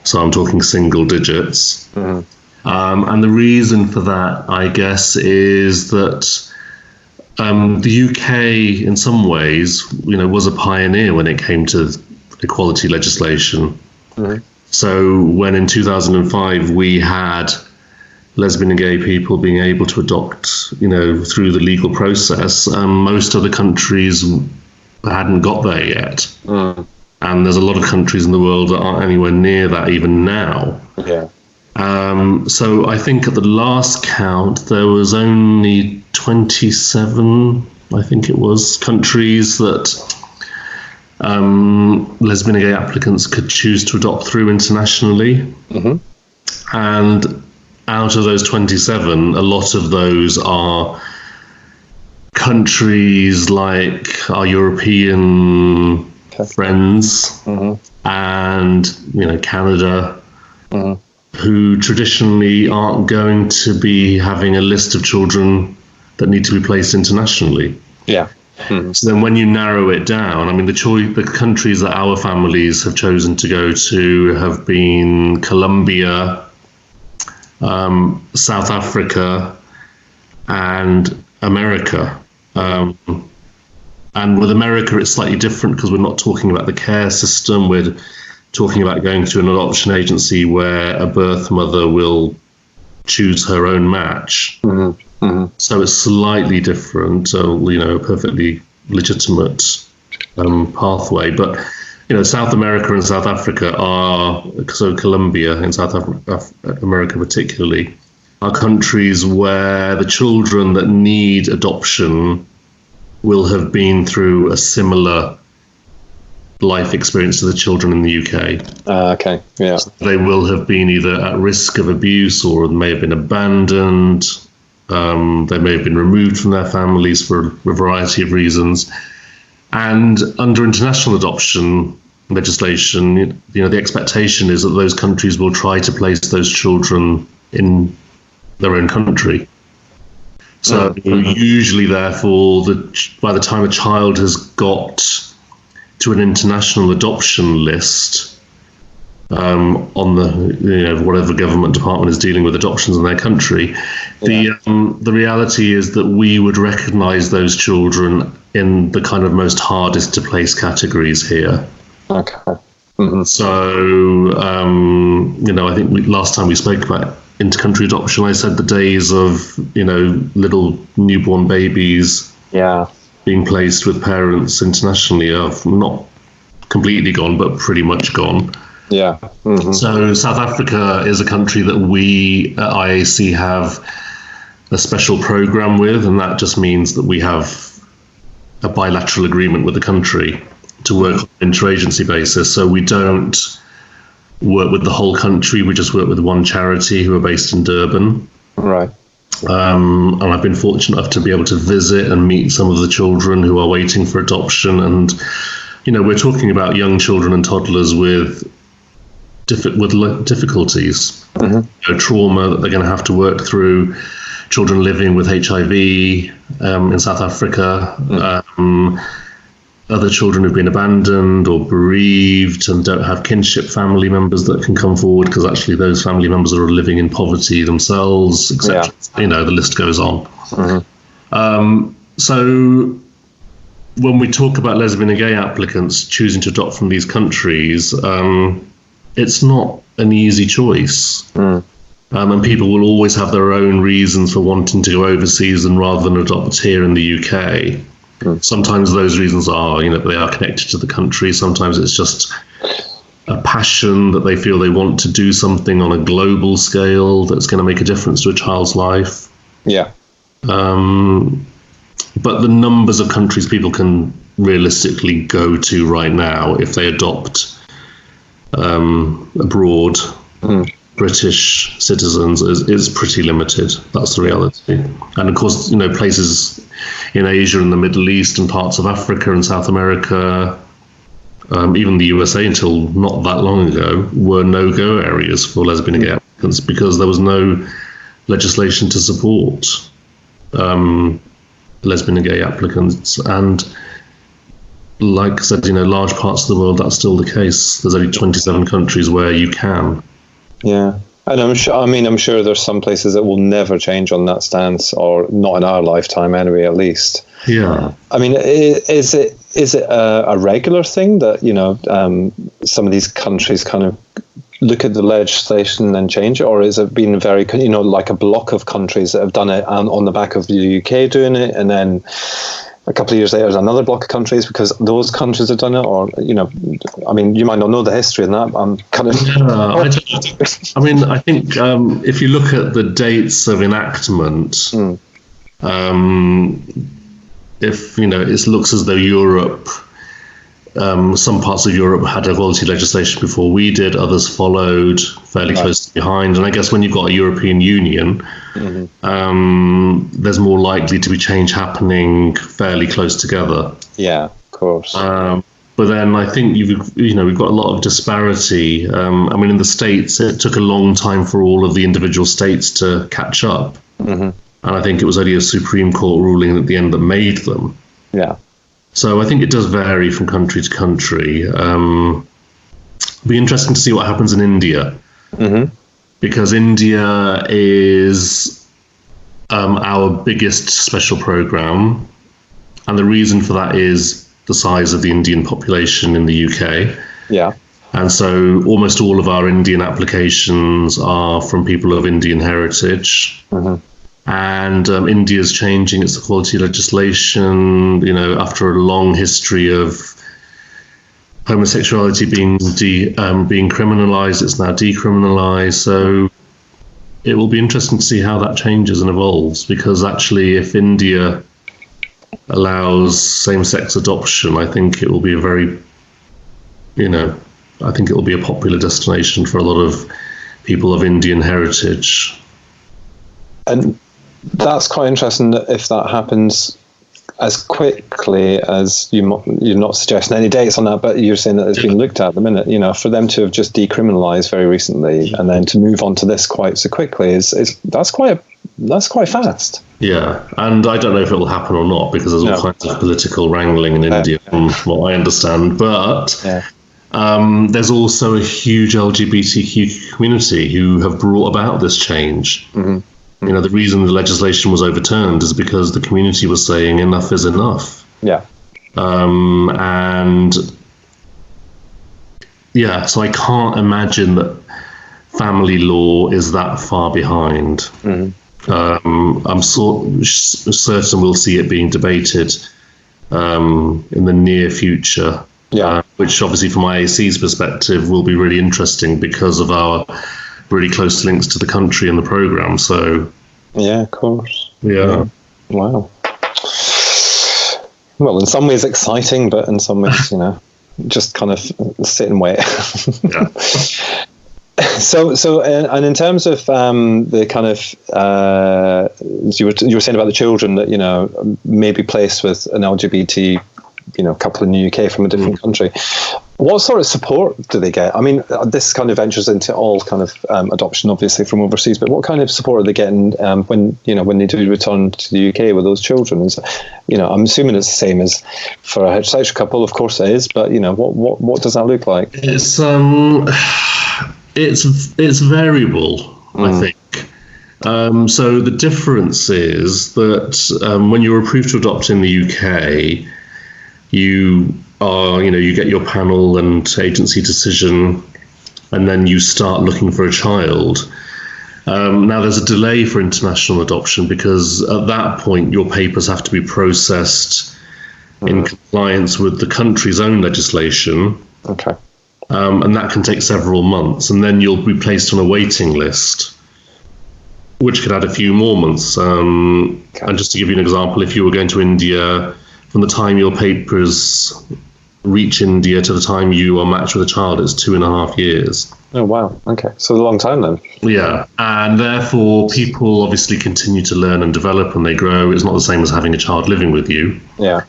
So I'm talking single digits. And the reason for that, I guess, is that the UK, in some ways, you know, was a pioneer when it came to equality legislation. So when in 2005 we had lesbian and gay people being able to adopt, you know, through the legal process, most other countries hadn't got there yet. And there's a lot of countries in the world that aren't anywhere near that even now. So I think at the last count, there was only 27, I think it was, countries that lesbian and gay applicants could choose to adopt through internationally. And out of those 27, a lot of those are countries like our European friends and, you know, Canada, who traditionally aren't going to be having a list of children that need to be placed internationally. Yeah. Mm-hmm. So then when you narrow it down, I mean, the countries that our families have chosen to go to have been Colombia, South Africa, and America. And with America, it's slightly different because we're not talking about the care system. We're talking about going to an adoption agency where a birth mother will choose her own match. Mm-hmm. Mm-hmm. So it's slightly different, a perfectly legitimate pathway. But, South America and South Africa so Colombia and South America particularly, are countries where the children that need adoption will have been through a similar life experience to the children in the UK. Okay, yeah. So they will have been either at risk of abuse or may have been abandoned. They may have been removed from their families for a variety of reasons. And under international adoption legislation, the expectation is that those countries will try to place those children in their own country. So usually, therefore, by the time a child has got to an international adoption list on the whatever government department is dealing with adoptions in their country, the reality is that we would recognise those children in the kind of most hardest to place categories here. Okay. Mm-hmm. So I think last time we spoke about inter-country adoption, I said the days of little newborn babies being placed with parents internationally are not completely gone, but pretty much gone. Yeah. Mm-hmm. So South Africa is a country that we at IAC have a special program with, and that just means that we have a bilateral agreement with the country to work on an interagency basis. So we don't work with the whole country, we just work with one charity who are based in Durban. Right. And I've been fortunate enough to be able to visit and meet some of the children who are waiting for adoption. And, we're talking about young children and toddlers with difficulties, trauma that they're going to have to work through, children living with HIV in South Africa, other children who've been abandoned or bereaved and don't have kinship family members that can come forward because actually those family members are living in poverty themselves, etc. The list goes on. So when we talk about lesbian and gay applicants choosing to adopt from these countries, it's not an easy choice. And people will always have their own reasons for wanting to go overseas and rather than adopt here in the UK. Sometimes those reasons are, they are connected to the country. Sometimes it's just a passion that they feel they want to do something on a global scale that's going to make a difference to a child's life. Yeah. But the numbers of countries people can realistically go to right now if they adopt abroad, British citizens is pretty limited. That's the reality. And of course, places in Asia and the Middle East and parts of Africa and South America, even the USA until not that long ago, were no-go areas for lesbian and gay applicants because there was no legislation to support lesbian and gay applicants. And like I said, large parts of the world, that's still the case. There's only 27 countries where you can. Yeah. And I'm sure there's some places that will never change on that stance, or not in our lifetime anyway, at least. Yeah. I mean, is it a regular thing that, some of these countries kind of look at the legislation and change it, or has it been very, like a block of countries that have done it on the back of the UK doing it, and then a couple of years later, there's another block of countries because those countries have done it, or, you might not know the history in that. I'm kind of... I think if you look at the dates of enactment, if, it looks as though Europe, some parts of Europe had equality legislation before we did, others followed fairly close behind. And I guess when you've got a European Union, there's more likely to be change happening fairly close together. Yeah, of course. But then I think we've got a lot of disparity. In the States, it took a long time for all of the individual states to catch up. And I think it was only a Supreme Court ruling at the end that made them. Yeah. So I think it does vary from country to country. It'll be interesting to see what happens in India. Mm-hmm. Because India is our biggest special program. And the reason for that is the size of the Indian population in the UK. Yeah. And so almost all of our Indian applications are from people of Indian heritage. Mm-hmm. And India's changing its equality legislation, after a long history of homosexuality being criminalized, it's now decriminalized. So it will be interesting to see how that changes and evolves, because actually if India allows same-sex adoption, I think it will be I think it will be a popular destination for a lot of people of Indian heritage. And that's quite interesting that if that happens as quickly as you're not suggesting any dates on that, but you're saying that it's been looked at the minute, for them to have just decriminalised very recently and then to move on to this quite so quickly that's quite fast. Yeah, and I don't know if it will happen or not, because there's all kinds of political wrangling in India from what I understand, but there's also a huge LGBTQ community who have brought about this change. Mm-hmm. The reason the legislation was overturned is because the community was saying enough is enough. Yeah. So I can't imagine that family law is that far behind. Mm-hmm. I'm certain we'll see it being debated in the near future. Yeah. Which obviously from IAC's perspective will be really interesting because of our really close links to the country and the programme. So yeah, of course. Yeah. Wow. Well, in some ways exciting, but in some ways, just kind of sit and wait. Yeah. So, and in terms of the kind of you were saying about the children that may be placed with an LGBT couple in the UK from a different country. What sort of support do they get? I mean, this kind of ventures into all kind of adoption, obviously, from overseas, but what kind of support are they getting when they do return to the UK with those children? I'm assuming it's the same as for a heterosexual couple, of course it is, but what does that look like? It's variable, I think. So the difference is that when you're approved to adopt in the UK, you get your panel and agency decision, and then you start looking for a child. Now there's a delay for international adoption because at that point your papers have to be processed in compliance with the country's own legislation. Okay. And that can take several months, and then you'll be placed on a waiting list, which could add a few more months. And just to give you an example, if you were going to India, from the time your papers reach India to the time you are matched with a child, it's 2.5 years. Oh, wow. Okay. So a long time then. Yeah. And therefore, people obviously continue to learn and develop and they grow. It's not the same as having a child living with you. Yeah.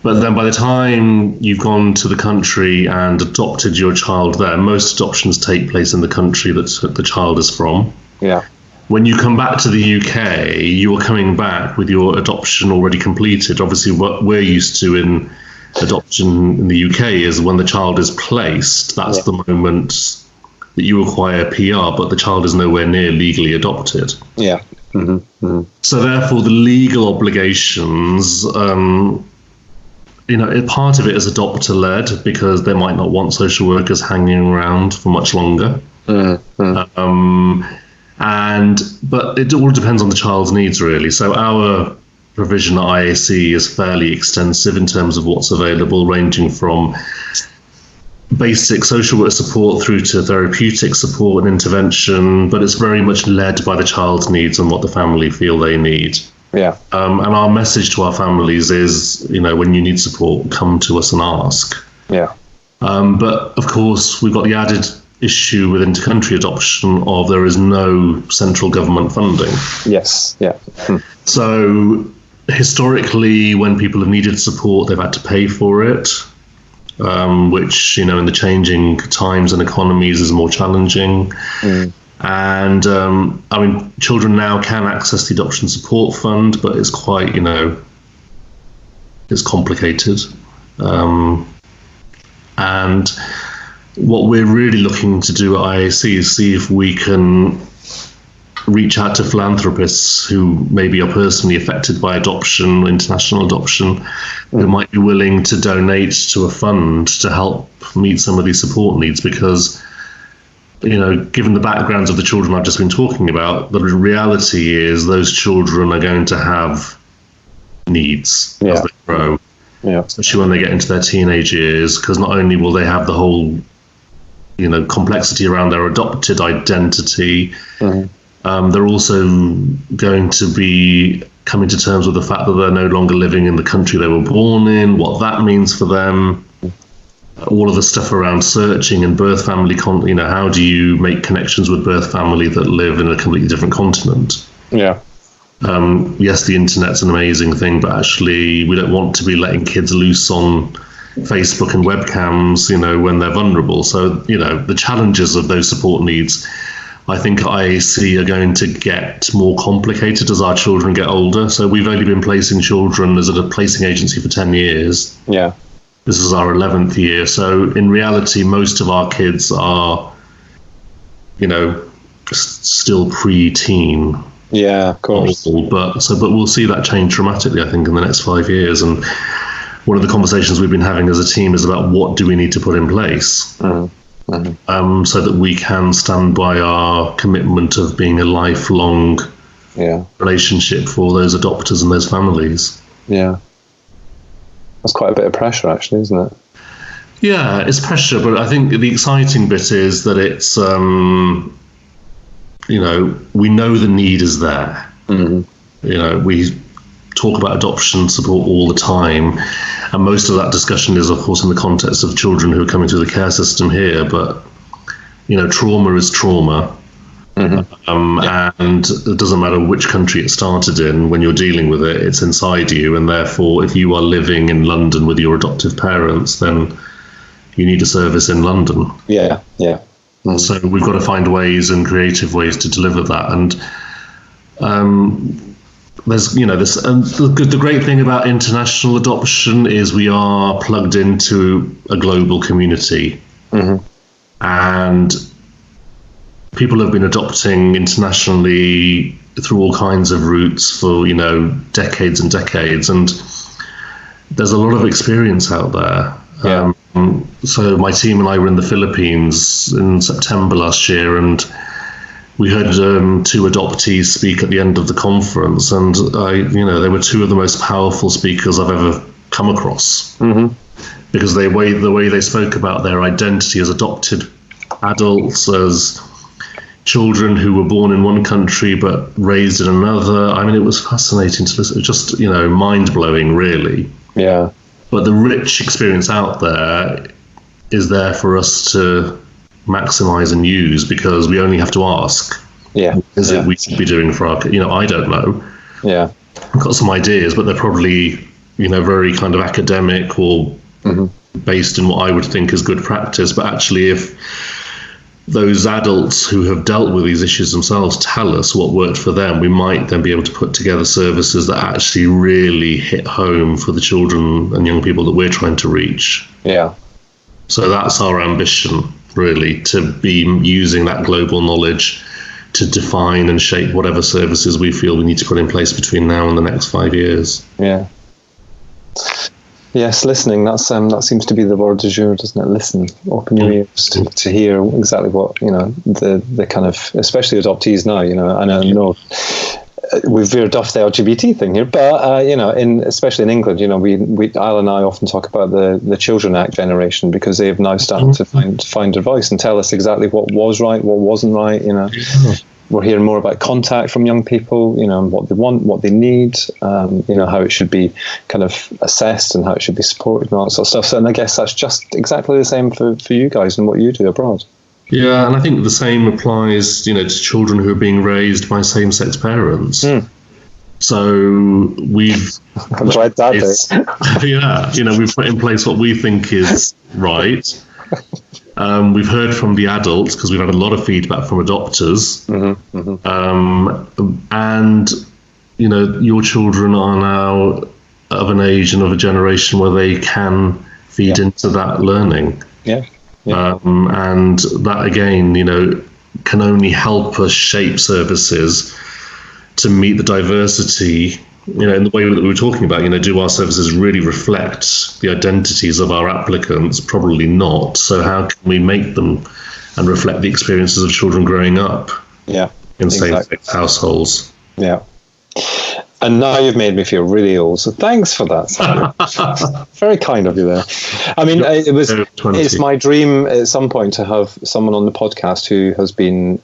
But then by the time you've gone to the country and adopted your child there, most adoptions take place in the country that the child is from. Yeah. When you come back to the UK, you are coming back with your adoption already completed. Obviously, what we're used to in adoption in the UK is when the child is placed, that's the moment that you acquire PR, but the child is nowhere near legally adopted. Yeah. Mm-hmm. Mm-hmm. So therefore, the legal obligations, part of it is adopter-led because they might not want social workers hanging around for much longer. Mm-hmm. But it all depends on the child's needs, really. So our provision at IAC is fairly extensive in terms of what's available, ranging from basic social work support through to therapeutic support and intervention, but it's very much led by the child's needs and what the family feel they need. Yeah. And our message to our families is, when you need support, come to us and ask. Yeah. But of course, we've got the added issue with inter-country adoption of there is no central government funding. Yes. Yeah. So historically, when people have needed support, they've had to pay for it, which, in the changing times and economies is more challenging. And I mean, children now can access the Adoption Support Fund, but it's quite, it's complicated. And what we're really looking to do at IAC is see if we can reach out to philanthropists who maybe are personally affected by adoption, international adoption, who might be willing to donate to a fund to help meet some of these support needs, because given the backgrounds of the children I've just been talking about, the reality is those children are going to have needs as they grow, especially when they get into their teenage years, because not only will they have the whole, complexity around their adopted identity, they're also going to be coming to terms with the fact that they're no longer living in the country they were born in, what that means for them. All of the stuff around searching and birth family, how do you make connections with birth family that live in a completely different continent? Yeah. Yes, the internet's an amazing thing, but actually we don't want to be letting kids loose on Facebook and webcams, when they're vulnerable. So, the challenges of those support needs, I think IAC are going to get more complicated as our children get older. So we've only been placing children as a placing agency for 10 years. Yeah. This is our 11th year. So in reality, most of our kids are, still pre-teen. Yeah, of course. But we'll see that change dramatically, I think, in the next 5 years. And one of the conversations we've been having as a team is about what do we need to put in place so that we can stand by our commitment of being a lifelong relationship for those adopters and those families. Yeah. That's quite a bit of pressure, actually, isn't it? Yeah, it's pressure, but I think the exciting bit is that it's, we know the need is there. We talk about adoption support all the time, and most of that discussion is, of course, in the context of children who are coming through the care system here, but, trauma is trauma. And it doesn't matter which country it started in. When you're dealing with it, it's inside you, and therefore if you are living in London with your adoptive parents, then you need a service in London. So we've got to find ways and creative ways to deliver that. And there's this, and the great thing about international adoption is we are plugged into a global community, and people have been adopting internationally through all kinds of routes for, decades and decades. And there's a lot of experience out there. So my team and I were in the Philippines in September last year, and we heard 2 adoptees speak at the end of the conference. And they were 2 of the most powerful speakers I've ever come across, because the way they spoke about their identity as adopted adults, as children who were born in one country but raised in another. I mean, it was fascinating to listen, just, mind-blowing, really. Yeah. But the rich experience out there is there for us to maximize and use, because we only have to ask. Yeah. What is it we should be doing for our, I don't know. Yeah. I've got some ideas, but they're probably, very kind of academic or based in what I would think is good practice. But actually, if those adults who have dealt with these issues themselves tell us what worked for them, we might then be able to put together services that actually really hit home for the children and young people that we're trying to reach. Yeah. So that's our ambition, really, to be using that global knowledge to define and shape whatever services we feel we need to put in place between now and the next 5 years. Yeah. Yes, listening. That seems to be the word du jour, doesn't it? Listen, open your ears to hear exactly what the kind of, especially adoptees now. And I know we've veered off the LGBT thing here, but especially in England, Isla and I often talk about the Children Act generation, because they have now started to find advice and tell us exactly what was right, what wasn't right. We're hearing more about contact from young people, what they want, what they need, how it should be kind of assessed and how it should be supported and all that sort of stuff. So, and I guess that's just exactly the same for you guys and what you do abroad. Yeah, and I think the same applies, to children who are being raised by same-sex parents. So we've tried that. We've put in place what we think is right. We've heard from the adults because we've had a lot of feedback from adopters. And, you know, your children are now of an age and of a generation where they can feed into that learning. And that, again, you know, can only help us shape services to meet the diversity, you know, in the way that we were talking about. You know, do our services really reflect the identities of our applicants? Probably not. So how can we make them and reflect the experiences of children growing up in same-sex households? And now you've made me feel really old, so thanks for that, Sandhu. Very kind of you there. I mean, it's my dream at some point to have someone on the podcast who has been,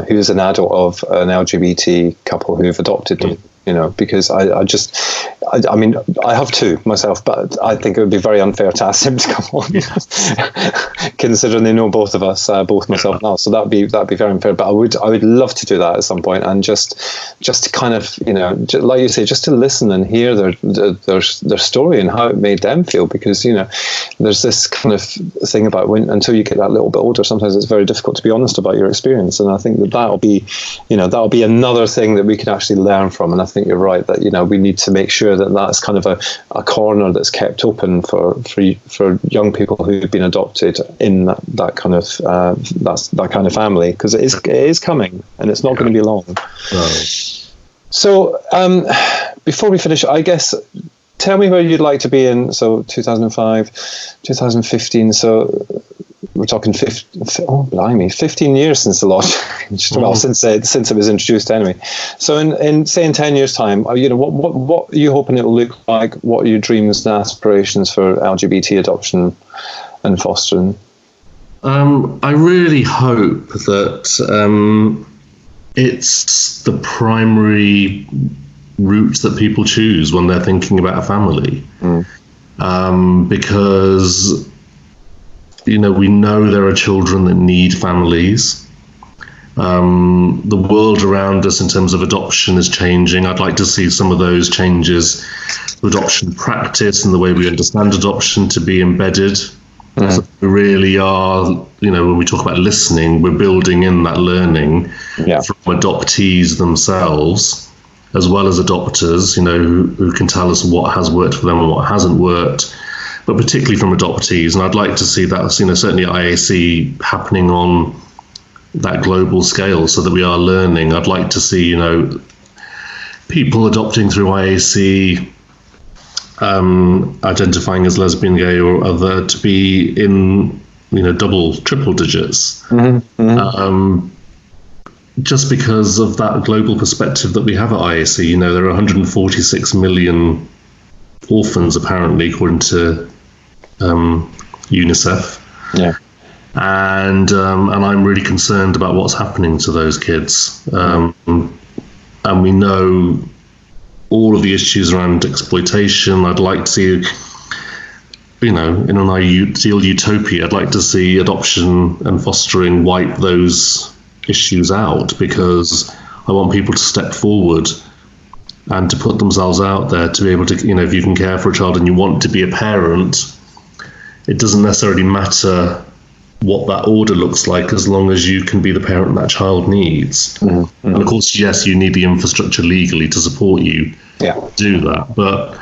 who's an adult of an LGBT couple who've adopted them. You know, because I mean, I have two myself, but I think it would be very unfair to ask them to come on, considering they know both of us, both myself and Al. So that'd be very unfair. But I would love to do that at some point, and just to kind of, you know, like you say, just to listen and hear their story and how it made them feel. Because, you know, there's this kind of thing about until you get that little bit older, sometimes it's very difficult to be honest about your experience. And I think that'll be another thing that we can actually learn from. And I think you're right that, you know, we need to make sure that that's kind of a corner that's kept open for young people who've been adopted in that kind of family, because it is coming and it's not going to be long. So before we finish, I guess, tell me where you'd like to be in 2005, 2015. So we're talking 15 years since the law changed. Well, since it was introduced anyway. So in 10 years' time, you know, what are you hoping it will look like? What are your dreams and aspirations for LGBT adoption and fostering? I really hope that it's the primary route that people choose when they're thinking about a family, because, you know, we know there are children that need families. The world around us in terms of adoption is changing. I'd like to see some of those changes to adoption practice and the way we understand adoption to be embedded. So we really are, you know, when we talk about listening, we're building in that learning from adoptees themselves, as well as adopters, you know, who can tell us what has worked for them and what hasn't worked, but particularly from adoptees. And I'd like to see that, you know, certainly at IAC happening on that global scale so that we are learning. I'd like to see, you know, people adopting through IAC, identifying as lesbian, gay or other, to be in, you know, triple digits. Just because of that global perspective that we have at IAC. You know, there are 146 million orphans, apparently, according to UNICEF. And I'm really concerned about what's happening to those kids. And we know all of the issues around exploitation. I'd like to see, you know, in an ideal utopia, I'd like to see adoption and fostering wipe those issues out, because I want people to step forward and to put themselves out there to be able to, you know, if you can care for a child and you want to be a parent, it doesn't necessarily matter what that order looks like, as long as you can be the parent that child needs. And of course, yes, you need the infrastructure legally to support you do that, but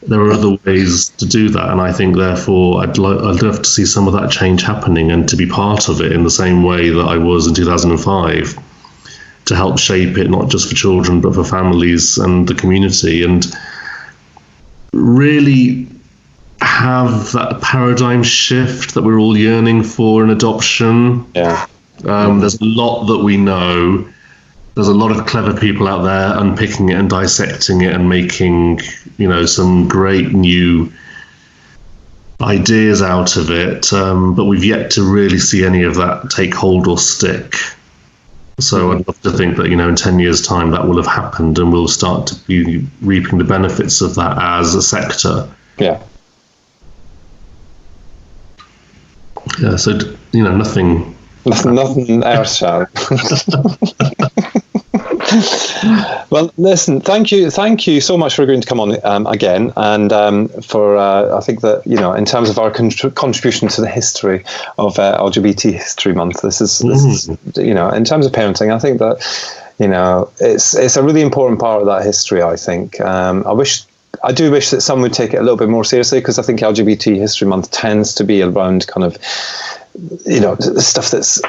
there are other ways to do that. And I think, therefore, I'd love to see some of that change happening and to be part of it in the same way that I was in 2005, to help shape it, not just for children, but for families and the community, and really have that paradigm shift that we're all yearning for in adoption. There's a lot that we know. There's a lot of clever people out there unpicking it and dissecting it and making, you know, some great new ideas out of it. But we've yet to really see any of that take hold or stick. So I'd love to think that, you know, in 10 years' time that will have happened and we'll start to be reaping the benefits of that as a sector. So, you know, nothing else, Well, listen, thank you so much for agreeing to come on again, and for I think that, you know, in terms of our contribution to the history of LGBT History Month, this is you know, in terms of parenting, I think that, you know, it's a really important part of that history. I think I do wish that some would take it a little bit more seriously, because I think LGBT History Month tends to be around kind of, you know, stuff that's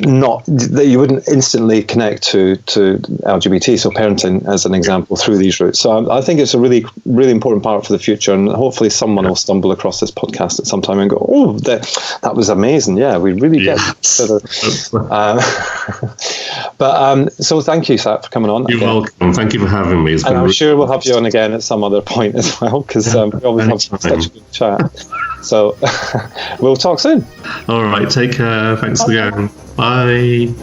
not, that you wouldn't instantly connect to LGBT, so parenting as an example, through these routes. So I think it's a really, really important part for the future, and hopefully someone will stumble across this podcast at some time and go, oh, that was amazing. Yeah, we really get but so thank you, Sat, for coming on. You're welcome. Thank you for having me. And I'm sure we'll have you on again at some other point as well, because we always have such a good chat. So we'll talk soon. All right, take care. Thanks again. Bye.